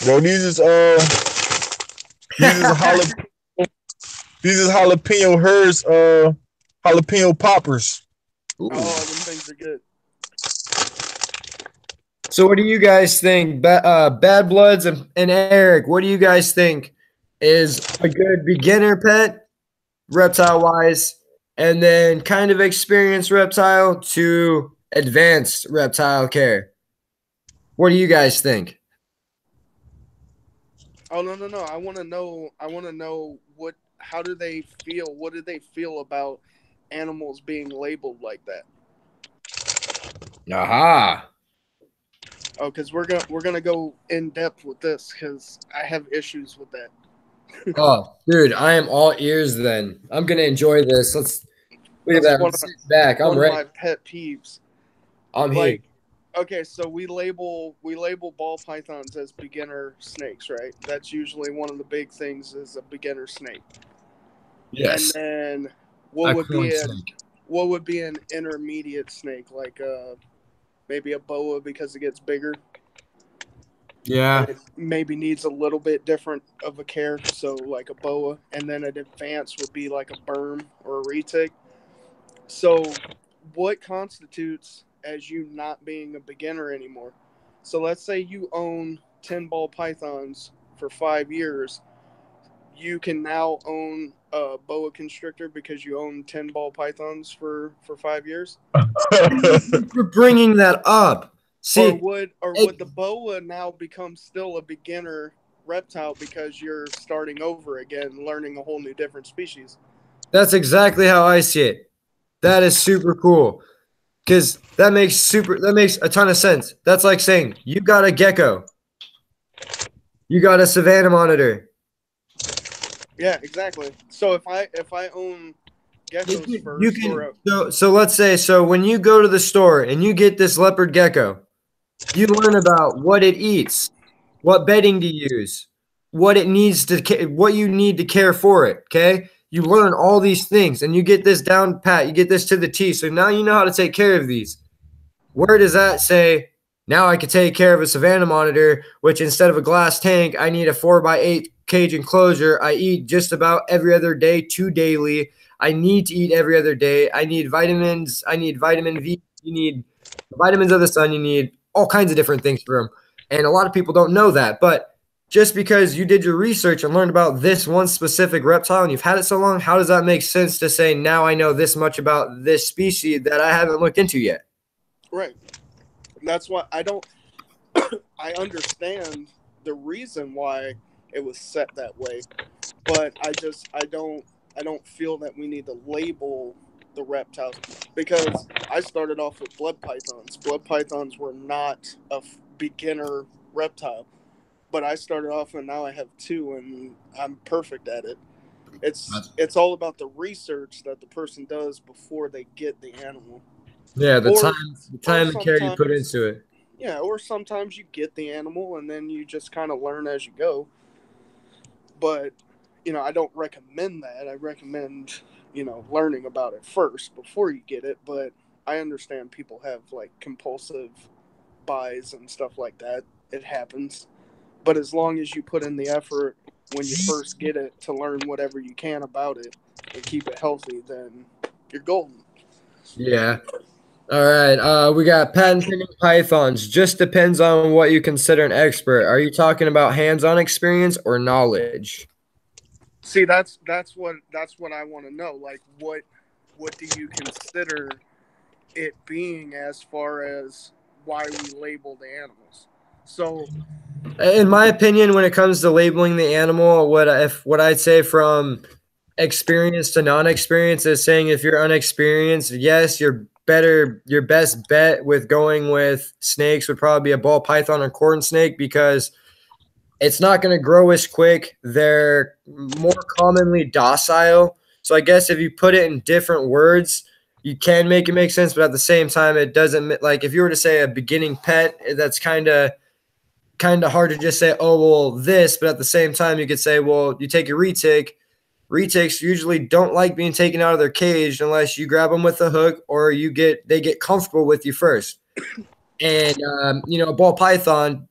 Bro, these is jalapeno hers, jalapeno poppers. Oh, them things are good. So what do you guys think? Bad Bloods and Eric, what do you guys think is a good beginner pet, reptile-wise, and then kind of experienced reptile to advanced reptile care? What do you guys think? Oh no. I wanna know how do they feel? What do they feel about animals being labeled like that? Aha. Oh, because we're gonna go in depth with this because I have issues with that. Oh, dude, I am all ears then. I'm gonna enjoy this. Let's look at That's that. Sit back. I'm one ready. of my pet peeves. I'm here. Like, okay, so we label ball pythons as beginner snakes, right? That's usually one of the big things is a beginner snake. Yes. And then A what corn snake. would be an intermediate snake, like maybe a boa because it gets bigger. Yeah. And it maybe needs a little bit different of a care, so like a boa, and then an advanced would be like a berm or a retic. So, what constitutes as you not being a beginner anymore. So let's say you own 10 ball pythons for 5 years. You can now own a boa constrictor because you own 10 ball pythons for 5 years. For bringing that up. See, would the boa now become still a beginner reptile because you're starting over again, learning a whole new different species? that's exactly how I see it. That is super cool. Because that makes a ton of sense. That's like saying you got a gecko. You got a savanna monitor. Yeah, exactly. So if I own geckos You first, can or so let's say when you go to the store and you get this leopard gecko, you learn about what it eats, what bedding to use, what it needs to what you need to care for it, okay? You learn all these things and you get this down pat, you get this to the T. So now you know how to take care of these. Where does that say now I can take care of a savanna monitor, which instead of a glass tank, I need a 4x8 cage enclosure. I eat just about every other day, 2 daily. I need to eat every other day. I need vitamins. I need vitamin V. You need vitamins of the sun. You need all kinds of different things for them. And a lot of people don't know that. But just because you did your research and learned about this one specific reptile and you've had it so long, how does that make sense to say now I know this much about this species that I haven't looked into yet? right. That's why I don't. I understand the reason why it was set that way, but I don't feel that we need to label the reptiles because I started off with blood pythons. Blood pythons were not a beginner reptile, but I started off and now I have two and I'm perfect at it. It's all about the research that the person does before they get the animal. Yeah, the Or time and care you put into it. yeah, or sometimes you get the animal and then you just kind of learn as you go. But, I don't recommend that. I recommend, learning about it first before you get it. But I understand people have like compulsive buys and stuff like that. It happens. But as long as you put in the effort when you first get it to learn whatever you can about it and keep it healthy, then you're golden. Yeah. All right. We got patent pending pythons. Just depends on what you consider an expert. Are you talking about hands-on experience or knowledge? See, that's what I want to know. Like, what do you consider it being as far as why we label the animals? So, In my opinion, when it comes to labeling the animal, what I'd say from experience to non-experience is saying if you're unexperienced, yes, your best bet with going with snakes would probably be a ball python or corn snake because it's not going to grow as quick. They're more commonly docile. So I guess if you put it in different words, you can make it make sense, but at the same time, it doesn't like if you were to say a beginning pet, that's kind of hard to just say, oh, well, this, but at the same time, you could say, well, you take a retic. Retics usually don't like being taken out of their cage unless you grab them with a hook or they get comfortable with you first. And, a ball python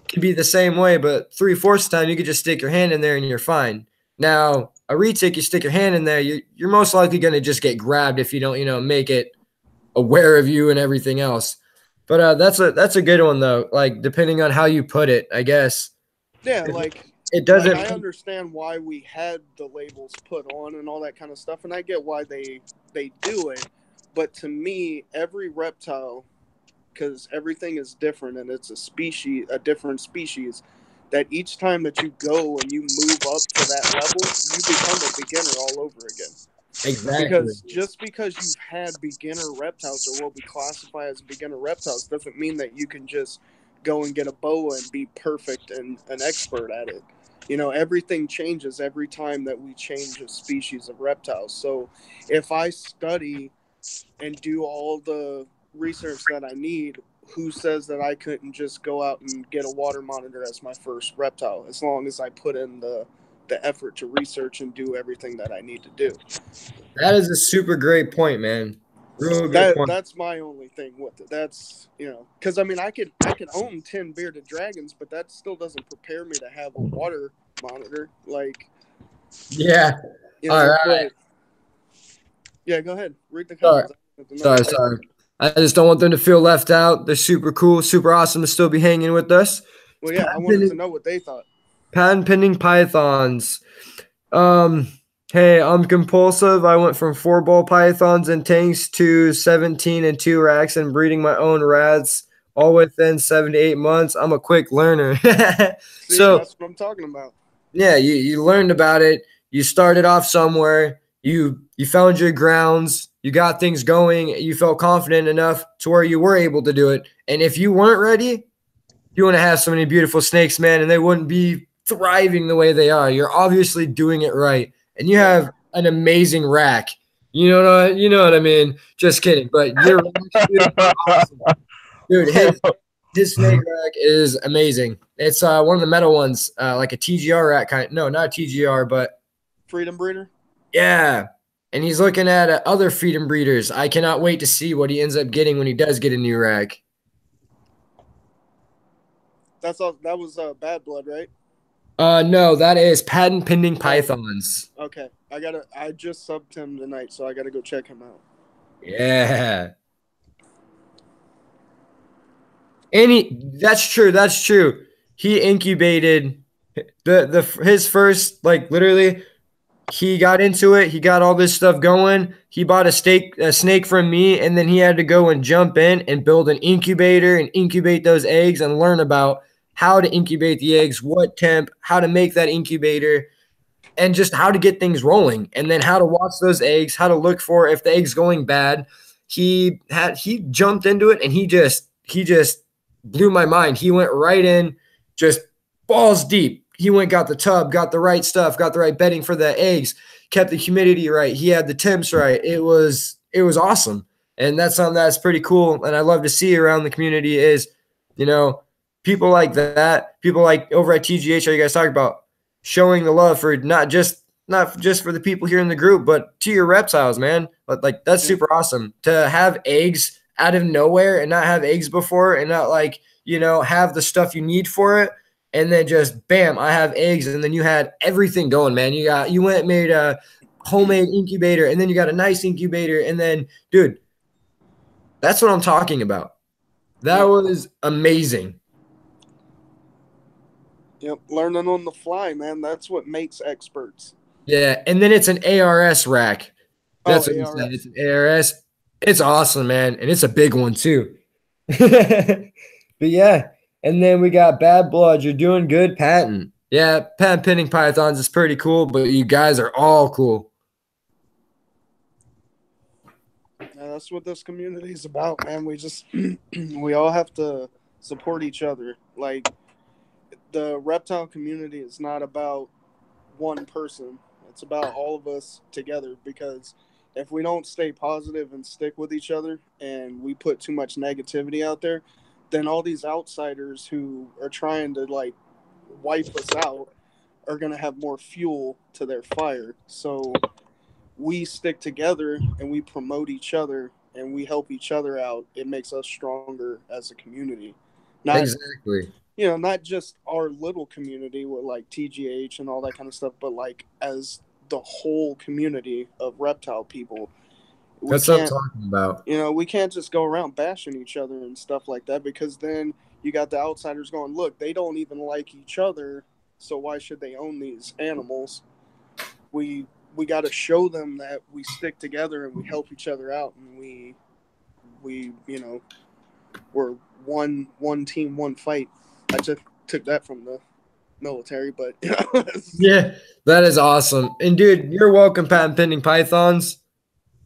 could be the same way, but 3/4 time, you could just stick your hand in there and you're fine. Now, a retic, you stick your hand in there, you're most likely going to just get grabbed if you don't, make it aware of you and everything else. But that's a good one though. Like depending on how you put it, I guess. yeah, like it doesn't. Like, I understand why we had the labels put on and all that kind of stuff, and I get why they do it. But to me, every reptile, because everything is different and it's a different species. That each time that you go and you move up to that level, you become a beginner all over again. Exactly. Because just because you've had beginner reptiles or what we classify as beginner reptiles doesn't mean that you can just go and get a boa and be perfect and an expert at it. Everything changes every time that we change a species of reptiles. So if I study and do all the research that I need, who says that I couldn't just go out and get a water monitor as my first reptile as long as I put in the effort to research and do everything that I need to do? That is a super great point, man. Real good point. That's my only thing with it. That's because I mean I could own 10 bearded dragons, but that still doesn't prepare me to have a water monitor. Like, yeah. All right. Yeah, go ahead. Read the comments. Sorry. I just don't want them to feel left out. They're super cool, super awesome to still be hanging with us. Well, yeah, I wanted to know what they thought. Patent pending pythons. Hey, I'm compulsive. I went from 4-ball pythons and tanks to 17 and 2 racks and breeding my own rats all within 7 to 8 months. I'm a quick learner. See, So that's what I'm talking about. yeah, you learned about it. You started off somewhere. You found your grounds. You got things going. You felt confident enough to where you were able to do it. And if you weren't ready, you want to have so many beautiful snakes, man, and they wouldn't be thriving the way they are. You're obviously doing it right, and you have an amazing rack. You know what I mean? Just kidding, but your rack, dude, awesome. Dude, his snake rack is amazing. It's one of the metal ones, like a TGR rack kind. No, not TGR, but Freedom Breeder. Yeah, and he's looking at other freedom breeders. I cannot wait to see what he ends up getting when he does get a new rack. That's all. That was Bad Blood, right? No, that is patent pending pythons. Okay, I just subbed him tonight, so I gotta go check him out. Yeah. That's true. That's true. He incubated his first, like, literally. He got into it. He got all this stuff going. He bought a snake from me, and then he had to go and jump in and build an incubator and incubate those eggs and learn about how to incubate the eggs, what temp, how to make that incubator, and just how to get things rolling, and then how to watch those eggs, how to look for if the egg's going bad. He jumped into it, and he just blew my mind. He went right in, just balls deep. He got the tub, got the right stuff, got the right bedding for the eggs, kept the humidity right. He had the temps right. It was awesome. And that's something that's pretty cool. And I love to see around the community is, people like that, people like over at TGH, how you guys talk about showing the love for not just for the people here in the group, but to your reptiles, man. Like that's super awesome to have eggs out of nowhere and not have eggs before and not have the stuff you need for it. And then just bam, I have eggs, and then you had everything going, man. You went and made a homemade incubator, and then you got a nice incubator, and then, dude, that's what I'm talking about. That was amazing. Yep, learning on the fly, man. That's what makes experts. Yeah, and then it's an ARS rack. That's what ARS. you said. It's an ARS. It's awesome, man, and it's a big one too. But yeah. And then we got Bad Blood. You're doing good, patent. Yeah, patent pending pythons is pretty cool, but you guys are all cool. Yeah, that's what this community is about, man. We all have to support each other. Like, the reptile community is not about one person. It's about all of us together, because if we don't stay positive and stick with each other and we put too much negativity out there, then all these outsiders who are trying to wipe us out are going to have more fuel to their fire. So we stick together and we promote each other and we help each other out. It makes us stronger as a community. Exactly. Not just our little community with TGH and all that kind of stuff, but as the whole community of reptile people. That's what I'm talking about. We can't just go around bashing each other and stuff like that, because then you got the outsiders going, look, they don't even like each other, so why should they own these animals? We got to show them that we stick together and we help each other out, and we we're one team, one fight. I just took that from the military, but yeah, that is awesome. And dude, you're welcome, patent pending pythons.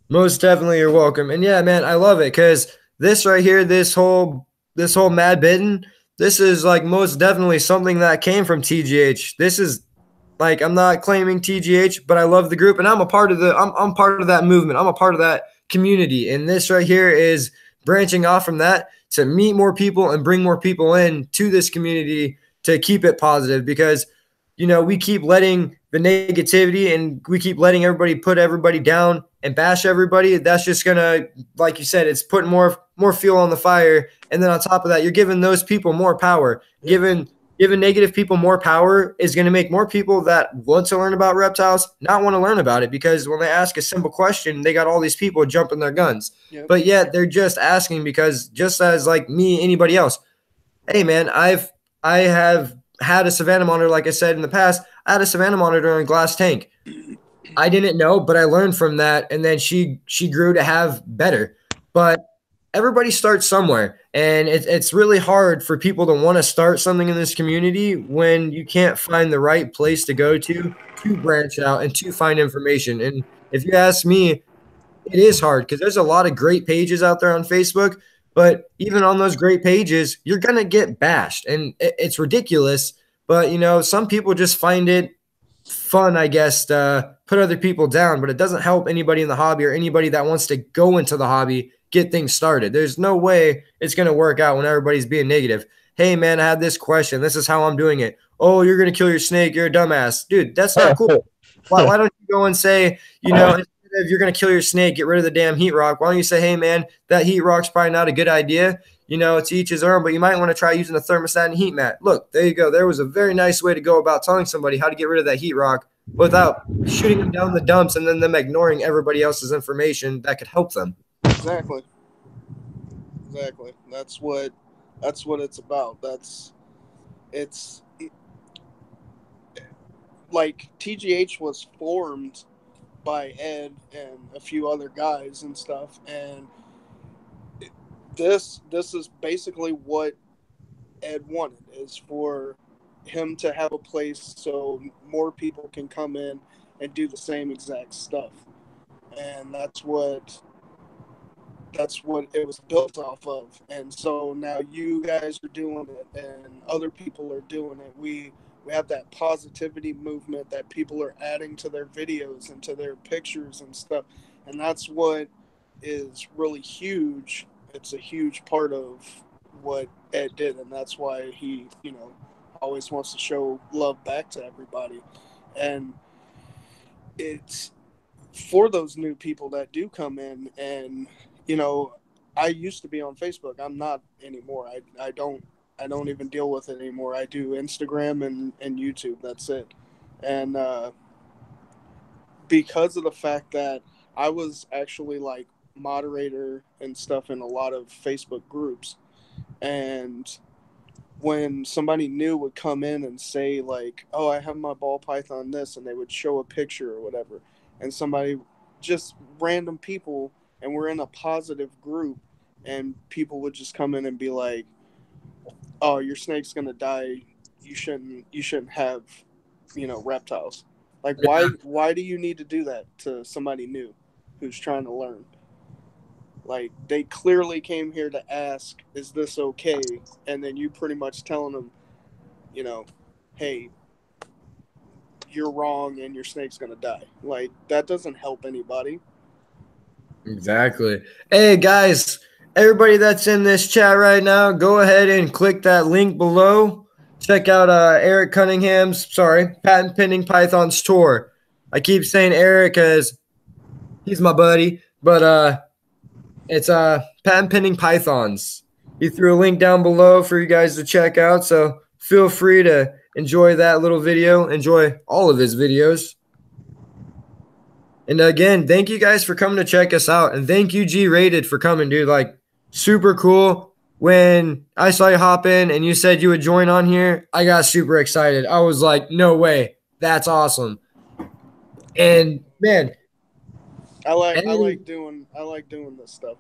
Most definitely you're welcome. And yeah, man, I love it because this right here, this whole Madbitten, this is most definitely something that came from TGH. This is I'm not claiming TGH, but I love the group and I'm a part of I'm part of that movement. I'm a part of that community. And this right here is branching off from that to meet more people and bring more people in to this community to keep it positive, because we keep letting the negativity and we keep letting everybody put everybody down and bash everybody. That's just gonna, like you said, it's putting more fuel on the fire. And then on top of that, you're giving those people more power, giving giving negative people more power is going to make more people that want to learn about reptiles not want to learn about it, because when they ask a simple question, they got all these people jumping their guns. Yep. But yet they're just asking because, just as like me, anybody else, hey man, I have had a Savannah monitor, like I said in the past. I had a Savannah monitor in a glass tank. I didn't know, but I learned from that, and then she grew to have better. But everybody starts somewhere, and it's really hard for people to want to start something in this community when you can't find the right place to go to branch out and to find information. And if you ask me, it is hard because there's a lot of great pages out there on Facebook, but even on those great pages, you're going to get bashed, and it's ridiculous. But, you know, some people just find it fun, I guess, to put other people down, but it doesn't help anybody in the hobby or anybody that wants to go into the hobby get things started. There's no way it's going to work out when everybody's being negative. Hey, man, I had this question. This is how I'm doing it. Oh, you're going to kill your snake. You're a dumbass. Dude, that's not cool. Why don't you go and say, you know, instead of you're going to kill your snake, get rid of the damn heat rock, why don't you say, hey, man, that heat rock's probably not a good idea. You know, to each his own, but you might want to try using a thermostat and heat mat. Look, there you go. There was a very nice way to go about telling somebody how to get rid of that heat rock without shooting them down the dumps and then them ignoring everybody else's information that could help them. Exactly. That's what it's about. It's like TGH was formed by Ed and a few other guys and stuff, and this is basically what Ed wanted, is for him to have a place so more people can come in and do the same exact stuff. And that's what it was built off of. And so now you guys are doing it and other people are doing it. We have that positivity movement that people are adding to their videos and to their pictures and stuff. And that's what is really huge. It's a huge part of what Ed did, and that's why he, you know, always wants to show love back to everybody. And it's for those new people that do come in, and, you know, I used to be on Facebook. I'm not anymore. I don't even deal with it anymore. I do Instagram and YouTube. That's it. And because of the fact that I was actually like moderator and stuff in a lot of Facebook groups, and when somebody new would come in and say like, oh, I have my ball python this, and they would show a picture or whatever, and somebody, just random people, and we're in a positive group, and people would just come in and be like, oh, your snake's gonna die, you shouldn't have, you know, reptiles. Like, why do you need to do that to somebody new who's trying to learn? Like, they clearly came here to ask, is this okay? And then you pretty much telling them, you know, hey, you're wrong and your snake's going to die. Like, that doesn't help anybody. Exactly. Hey, guys, everybody that's in this chat right now, go ahead and click that link below. Check out Eric Cunningham's, Patent Pending Pythons tour. I keep saying Eric as he's my buddy, but it's Patent Pending Pythons. He threw a link down below for you guys to check out, so feel free to enjoy that little video. Enjoy all of his videos. And again, thank you guys for coming to check us out. And thank you, G-Rated, for coming, dude. Like, super cool. When I saw you hop in and you said you would join on here, I got super excited. I was like, no way. That's awesome. And, man, I like doing this stuff.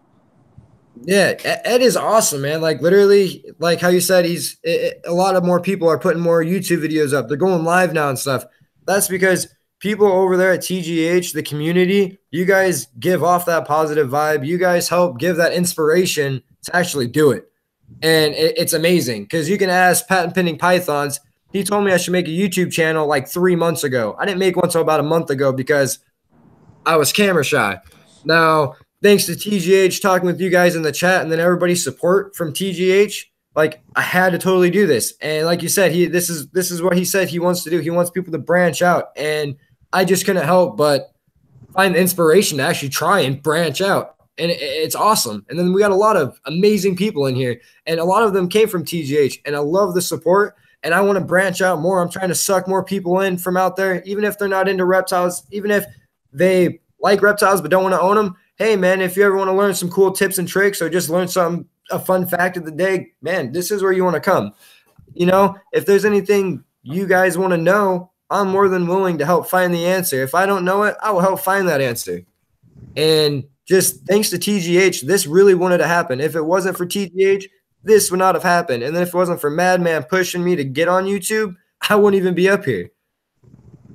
Yeah, Ed is awesome, man. Like, literally, like how you said, a lot of more people are putting more YouTube videos up. They're going live now and stuff. That's because people over there at TGH, the community, you guys give off that positive vibe. You guys help give that inspiration to actually do it. And it's amazing because you can ask Patent Pending Pythons. He told me I should make a YouTube channel like 3 months ago. I didn't make one until about a month ago because I was camera shy. Now, thanks to TGH talking with you guys in the chat and then everybody's support from TGH, like, I had to totally do this. And like you said, this is what he said he wants to do. He wants people to branch out. And I just couldn't help but find the inspiration to actually try and branch out. And it's awesome. And then we got a lot of amazing people in here. And a lot of them came from TGH. And I love the support. and I want to branch out more. I'm trying to suck more people in from out there, even if they're not into reptiles, even if they like reptiles but don't want to own them. Hey, man, if you ever want to learn some cool tips and tricks or just learn something, a fun fact of the day, man, this is where you want to come. You know, if there's anything you guys want to know, I'm more than willing to help find the answer. If I don't know it, I will help find that answer. And just thanks to TGH, this really wanted to happen. If it wasn't for TGH, this would not have happened. And then if it wasn't for Madman pushing me to get on YouTube, I wouldn't even be up here.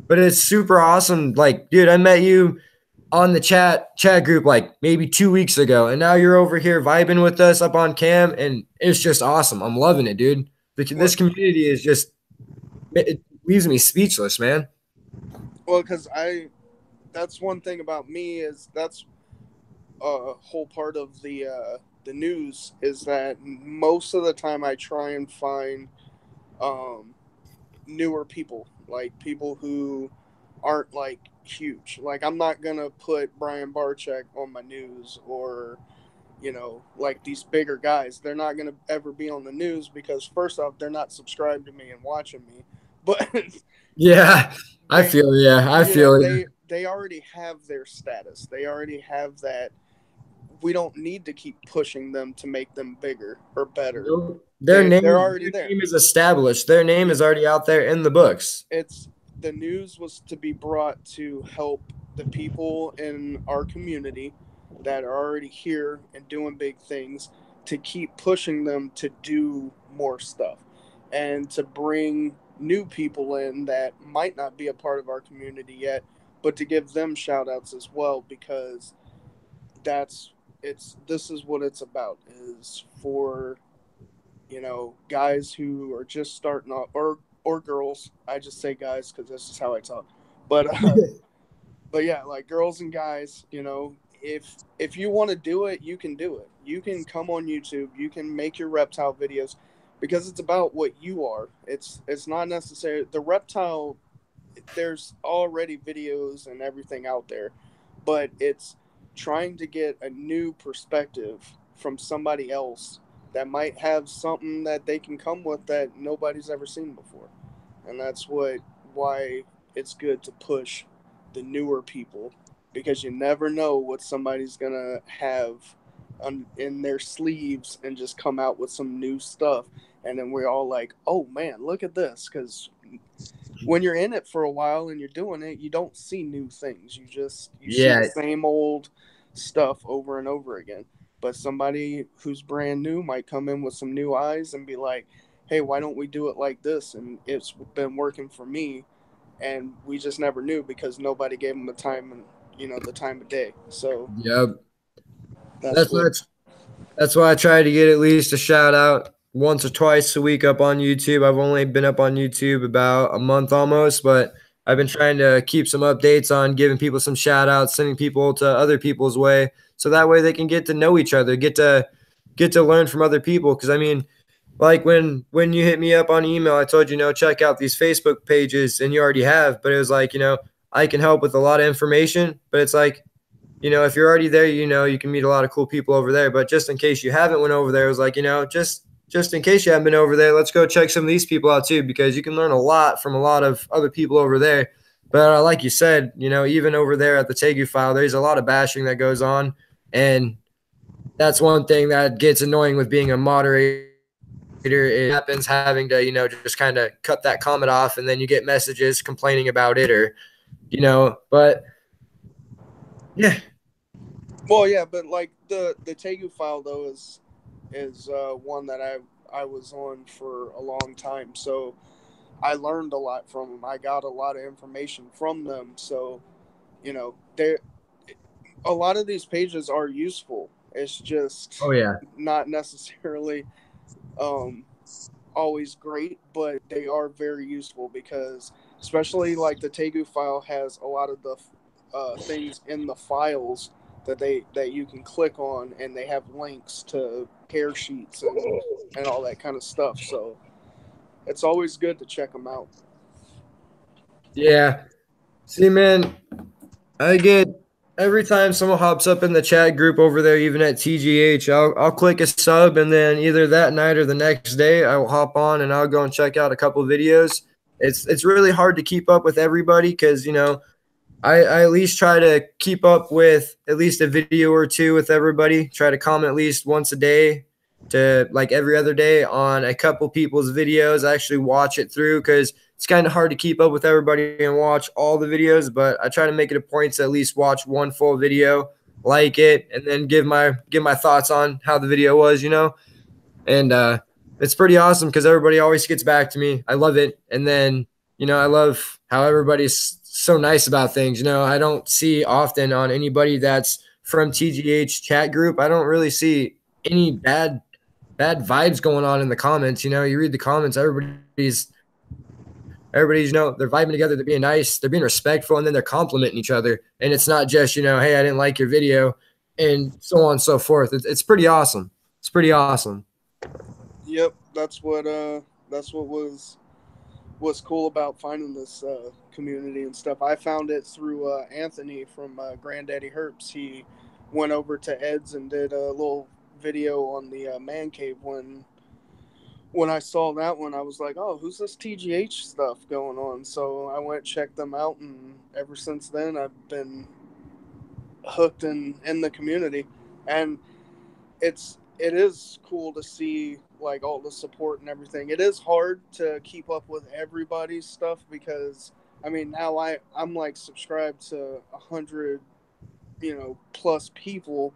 But it's super awesome. Like, dude, I met you on the chat group like maybe 2 weeks ago, and now you're over here vibing with us up on cam, and it's just awesome. I'm loving it, dude. This community is just, it leaves me speechless, man. Well, because that's one thing about me is that's a whole part of the news is that most of the time I try and find newer people, like people who aren't like huge. Like I'm not gonna put Brian Barczyk on my news or like these bigger guys. They're not gonna ever be on the news because first off, they're not subscribed to me and watching me. But yeah, I feel they already have their status. They already have that. We don't need to keep pushing them to make them bigger or better. Their name is established. Their name is already out there in the books. It's the news was to be brought to help the people in our community that are already here and doing big things, to keep pushing them to do more stuff and to bring new people in that might not be a part of our community yet, but to give them shout outs as well, because this is what it's about, is for guys who are just starting off, or girls. I just say guys because this is how I talk, but but yeah, like girls and guys, if you want to do it, you can do it. You can come on YouTube, you can make your reptile videos, because it's about what you are. It's not necessarily the reptile. There's already videos and everything out there, but it's trying to get a new perspective from somebody else that might have something that they can come with that nobody's ever seen before. And that's why it's good to push the newer people, because you never know what somebody's gonna have in their sleeves and just come out with some new stuff, and then we're all like, oh man, look at this. Because when you're in it for a while and you're doing it, you don't see new things. You see the same old stuff over and over again. But somebody who's brand new might come in with some new eyes and be like, hey, why don't we do it like this? And it's been working for me, and we just never knew because nobody gave them the time and the time of day. So yep, that's why I try to get at least a shout out once or twice a week up on YouTube. I've only been up on YouTube about a month almost, but I've been trying to keep some updates on giving people some shout outs, sending people to other people's way, so that way they can get to know each other, get to learn from other people. Because I mean, like when you hit me up on email, I told you, check out these Facebook pages, and you already have. But it was like, I can help with a lot of information, but it's like, if you're already there, you can meet a lot of cool people over there. But just in case you haven't went over there, it was like, just in case you haven't been over there, let's go check some of these people out too, because you can learn a lot from a lot of other people over there. But like you said, even over there at the Tegu file, there's a lot of bashing that goes on. And that's one thing that gets annoying with being a moderator. It happens having to, just kind of cut that comment off, and then you get messages complaining about it, or, but yeah. Well, yeah, but like the Tegu file though is one that I was on for a long time, so I learned a lot from them. I got a lot of information from them, so they a lot of these pages are useful. It's just not necessarily always great, but they are very useful, because especially like the Tegu file has a lot of the things in the files that you can click on, and they have links to care sheets and all that kind of stuff. So it's always good to check them out. Yeah. See, man, I get every time someone hops up in the chat group over there, even at TGH, I'll click a sub, and then either that night or the next day, I will hop on and I'll go and check out a couple of videos. It's really hard to keep up with everybody because I at least try to keep up with at least a video or two with everybody. Try to comment at least once a day to like every other day on a couple people's videos. I actually watch it through because it's kind of hard to keep up with everybody and watch all the videos, but I try to make it a point to at least watch one full video, like it, and then give my thoughts on how the video was, And it's pretty awesome because everybody always gets back to me. I love it. And then, I love how everybody's so nice about things. I don't see often on anybody that's from TGH chat group, I don't really see any bad vibes going on in the comments. You read the comments, everybody's they're vibing together, they're being nice, they're being respectful, and then they're complimenting each other. And it's not just, hey, I didn't like your video, and so on and so forth. It's pretty awesome. It's pretty awesome. Yep, that's what was cool about finding this community and stuff. I found it through Anthony from Granddaddy Herps. He went over to Ed's and did a little video on the man cave. When I saw that one, I was like, oh, who's this TGH stuff going on? So I went checked them out, and ever since then I've been hooked in the community. And it is cool to see like all the support and everything. It is hard to keep up with everybody's stuff because now I'm like subscribed to 100 plus people,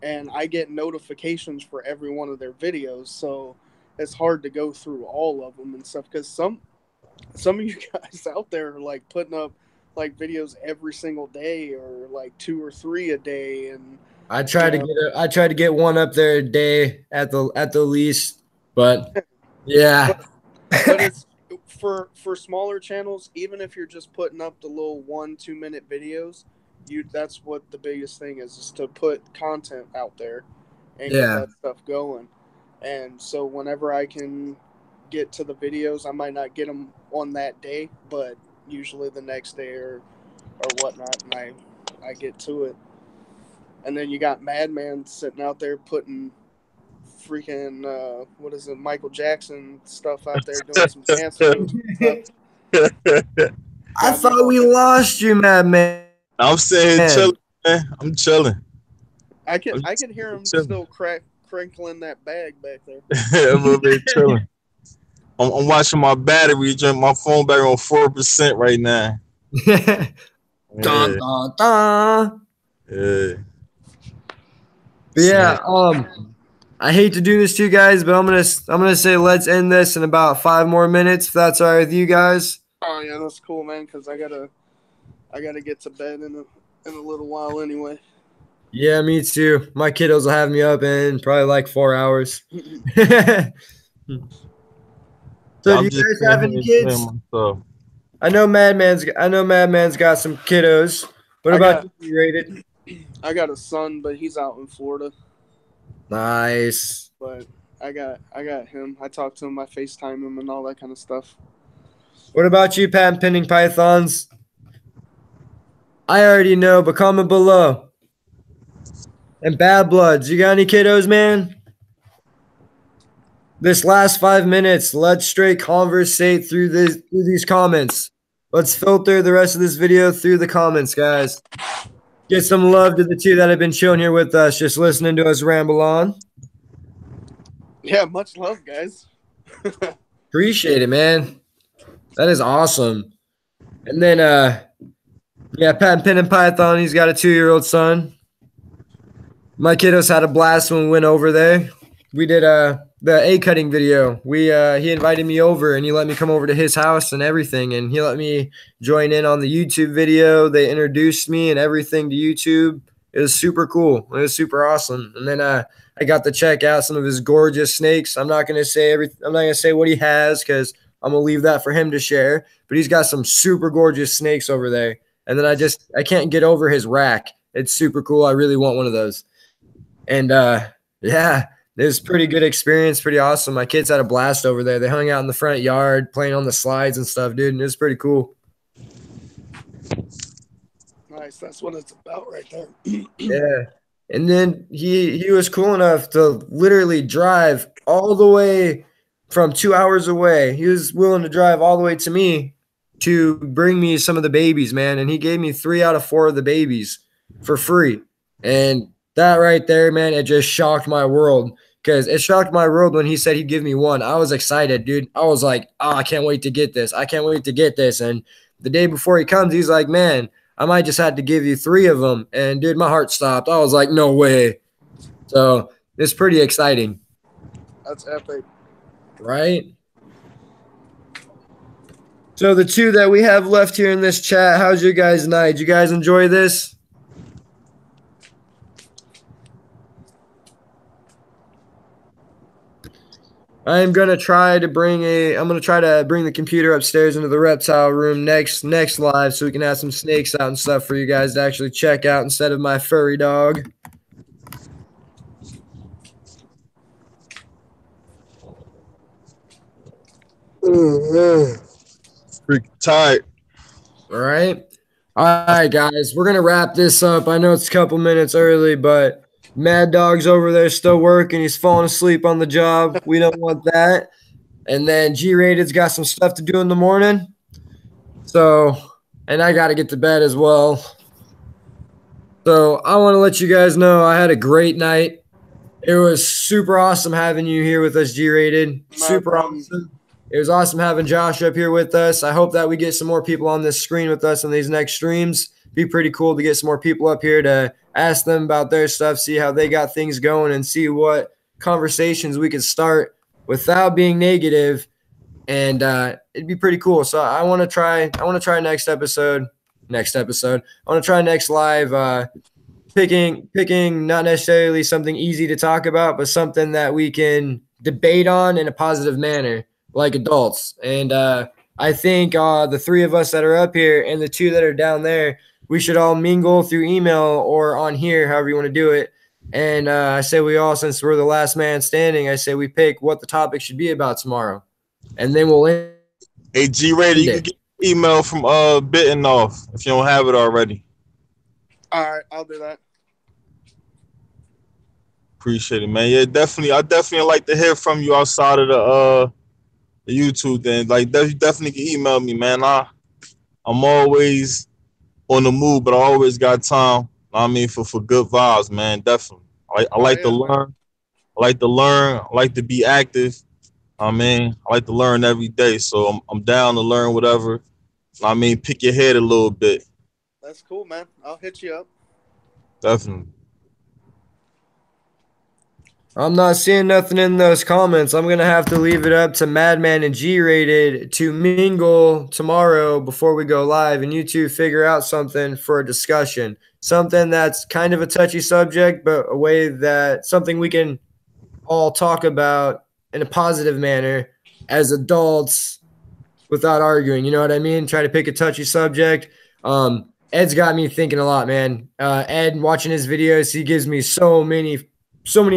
and I get notifications for every one of their videos, so it's hard to go through all of them and stuff because some of you guys out there are like putting up like videos every single day or like 2 or 3 a day, and I try to get one up there a day at the least, but yeah. but it's for smaller channels, even if you're just putting up the little 1-2 minute videos, that's what the biggest thing is to put content out there and get that stuff going. And so whenever I can get to the videos, I might not get them on that day, but usually the next day or whatnot, and I get to it. And then you got Madman sitting out there putting freaking Michael Jackson stuff out there doing some dance moves and stuff. I thought we lost you, Madman. I'm saying chilling, man. I'm chilling. I can hear him still crinkling that bag back there. I'm a little bit chilling. I'm watching my battery drink. My phone battery on 4% right now. Yeah. Dun, dun, dun. Yeah. But yeah, I hate to do this to you guys, but I'm gonna say let's end this in about 5 more minutes if that's all right with you guys. Oh yeah, that's cool, man. Because I gotta get to bed in a little while anyway. Yeah, me too. My kiddos will have me up in probably like 4 hours. So do you guys have any kids? I know Madman's got some kiddos. What about you, Rated? I got a son, but he's out in Florida. Nice. But I got him. I talk to him, I FaceTime him and all that kind of stuff. What about you, patent pending pythons? I already know, but comment below. And Bad Bloods, you got any kiddos, man? This last 5 minutes, let's straight conversate through these comments. Let's filter the rest of this video through the comments, guys. Get some love to the 2 that have been chilling here with us, just listening to us ramble on. Yeah, much love, guys. Appreciate it, man. That is awesome. And then, patent pending python, he's got a 2-year-old son. My kiddos had a blast when we went over there. We did the egg cutting video. He invited me over and he let me come over to his house and everything, and he let me join in on the YouTube video. They introduced me and everything to YouTube. It was super cool. It was super awesome. And then I got to check out some of his gorgeous snakes. I'm not gonna say what he has because I'm gonna leave that for him to share. But he's got some super gorgeous snakes over there. And then I can't get over his rack. It's super cool. I really want one of those. And it was a pretty good experience, pretty awesome. My kids had a blast over there. They hung out in the front yard, playing on the slides and stuff, dude, and it was pretty cool. Nice. nice. That's what it's about right there. Yeah. And then he was cool enough to literally drive all the way from 2 hours away. He was willing to drive all the way to me to bring me some of the babies, man. And he gave me 3 out of 4 of the babies for free. And that right there, man, it just shocked my world. Because it shocked my world when he said he'd give me one. I was excited, dude. I was like, oh, I can't wait to get this. I can't wait to get this. And the day before he comes, he's like, man, I might just have to give you 3 of them. And dude, my heart stopped. I was like, no way. So it's pretty exciting. That's epic. Right? So the 2 that we have left here in this chat, how's your guys' night? Did you guys enjoy this? I'm gonna try to bring the computer upstairs into the reptile room next live so we can have some snakes out and stuff for you guys to actually check out instead of my furry dog. Freaking tired. All right. All right, guys. We're gonna wrap this up. I know it's a couple minutes early, but Mad Dog's over there still working. He's falling asleep on the job. We don't want that. And then G-Rated's got some stuff to do in the morning. So, and I got to get to bed as well. So I want to let you guys know I had a great night. It was super awesome having you here with us, G-Rated. Super awesome. It was awesome having Josh up here with us. I hope that we get some more people on this screen with us on these next streams. Be pretty cool to get some more people up here to ask them about their stuff, see how they got things going, and see what conversations we could start without being negative. And it'd be pretty cool. So I want to try next episode. I want to try next live picking not necessarily something easy to talk about, but something that we can debate on in a positive manner, like adults. And I think the 3 of us that are up here and the 2 that are down there, we should all mingle through email or on here, however you want to do it. And I say we all, since we're the last man standing, I say we pick what the topic should be about tomorrow. And then we'll end. Hey, G-Rated, you can get an email from Bitten off if you don't have it already. All right, I'll do that. Appreciate it, man. Yeah, definitely. I definitely like to hear from you outside of the YouTube thing. Like, you definitely can email me, man. I'm always on the move, but I always got time. I mean, for good vibes, man. Definitely. I like to learn. I like to learn. I like to be active. I mean, I like to learn every day. So I'm down to learn whatever. I mean, pick your head a little bit. That's cool, man. I'll hit you up. Definitely. I'm not seeing nothing in those comments. I'm going to have to leave it up to Madman and G-Rated to mingle tomorrow before we go live, and you 2 figure out something for a discussion. Something that's kind of a touchy subject, but a way that something we can all talk about in a positive manner as adults without arguing. You know what I mean? Try to pick a touchy subject. Ed's got me thinking a lot, man. Ed, watching his videos, he gives me so many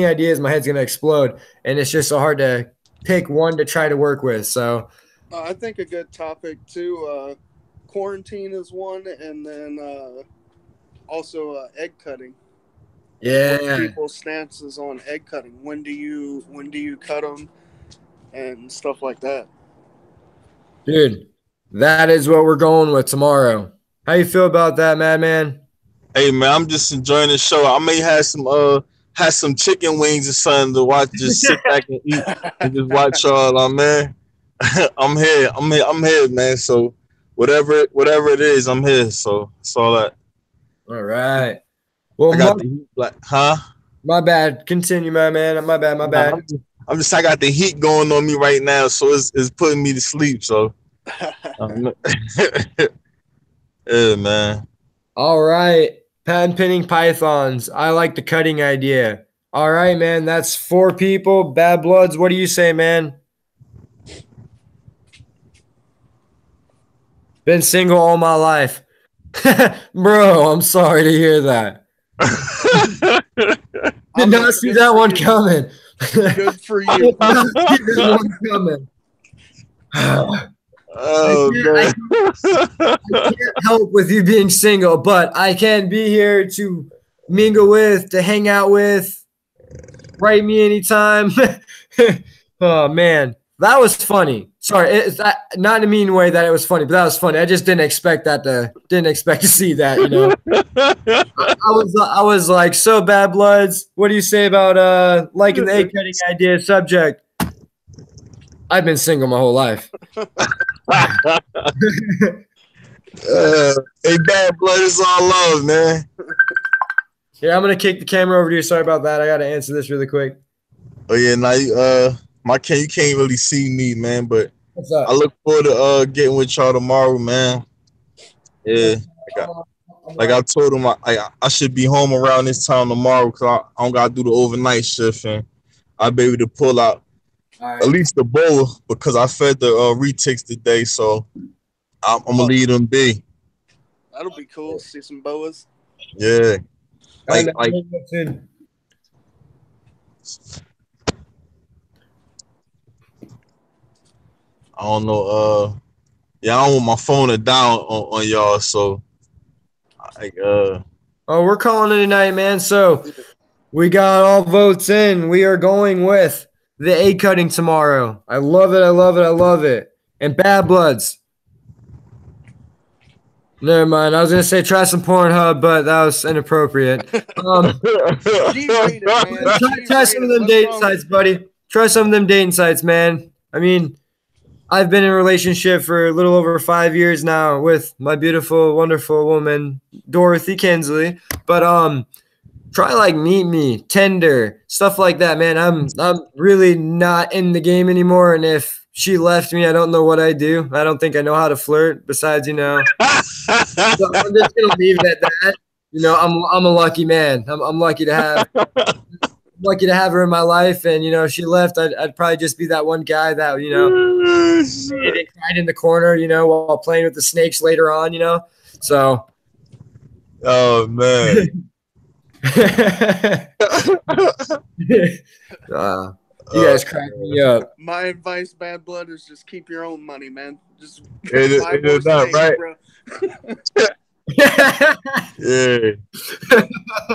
ideas. My head's going to explode. And it's just so hard to pick one to try to work with. So I think a good topic too, quarantine is one. And then also egg cutting. Yeah. What people's stances on egg cutting. When do you cut them and stuff like that. Dude, that is what we're going with tomorrow. How you feel about that, Madman? Hey, man, I'm just enjoying the show. I may have some chicken wings or something to watch, just sit back and eat and just watch y'all, man. I'm here, man. So whatever it is, I'm here. So it's all that. All right. Well, I got the heat, my bad. Continue, my man. My bad. I got the heat going on me right now, so it's putting me to sleep. So, yeah, man. All right. Patent pinning pythons. I like the cutting idea. All right, man. That's 4 people. Bad Bloods. What do you say, man? Been single all my life. Bro, I'm sorry to hear that. Did not see that one coming. Good for you. Did not see that one coming. Oh man. I can't help with you being single, but I can be here to mingle with, to hang out with. Write me anytime. Oh man, that was funny. Sorry, not in a mean way that it was funny, but that was funny. I just didn't expect to see that. You know, I was like, so Bad Bloods. What do you say about liking the egg cutting idea subject? I've been single my whole life. Hey, Bad Blood, it's all love, man. Yeah, I'm gonna kick the camera over to you. Sorry about that. I gotta answer this really quick. Oh yeah, now you you can't really see me, man, but What's up? I look forward to getting with y'all tomorrow, man. Yeah, like I told him, I should be home around this time tomorrow because I don't gotta do the overnight shift, and I'll be able to pull out All right. at least the bowl because I fed the retics today, so I'm gonna leave them be. That'll be cool. See some boas. Yeah, like I I don't know. Yeah, I don't want my phone to down on y'all, so like Oh, we're calling it a night, man. So we got all votes in. We are going with the egg cutting tomorrow. I love it. I love it. I love it. And Bad Bloods. Never mind. I was gonna say try some Pornhub, but that was inappropriate. G-rated, man. Try some of them dating sites, buddy. Try some of them dating sites, man. I mean, I've been in a relationship for a little over 5 years now with my beautiful, wonderful woman, Dorothy Kinsley. But try like Meet Me, Tinder, stuff like that, man. I'm really not in the game anymore, and if she left me, I don't know what I do. I don't think I know how to flirt. Besides, so I'm just gonna leave it at that. I'm a lucky man. I'm lucky to have her in my life, and if she left, I'd probably just be that one guy that cried in the corner, while playing with the snakes later on, So. Oh man. You guys crack me up. My advice, Bad Blood, is just keep your own money, man. Just buy more snakes, right? Bro. Yeah.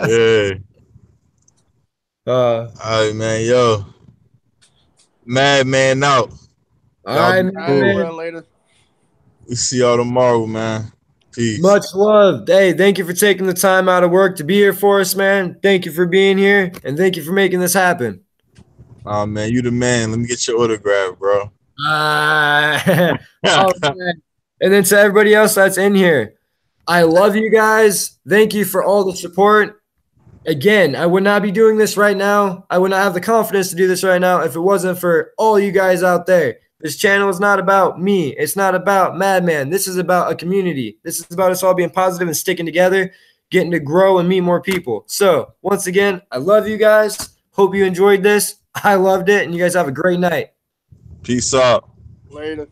Yeah. All right, man. Yo. Madman out. All right, man. Later. We see y'all tomorrow, man. Peace. Much love. Hey, thank you for taking the time out of work to be here for us, man. Thank you for being here, and thank you for making this happen. Oh, man, you the man. Let me get your autograph, bro. And then to everybody else that's in here, I love you guys. Thank you for all the support. Again, I would not be doing this right now. I would not have the confidence to do this right now if it wasn't for all you guys out there. This channel is not about me. It's not about Madman. This is about a community. This is about us all being positive and sticking together, getting to grow and meet more people. So, once again, I love you guys. Hope you enjoyed this. I loved it, and you guys have a great night. Peace out. Later.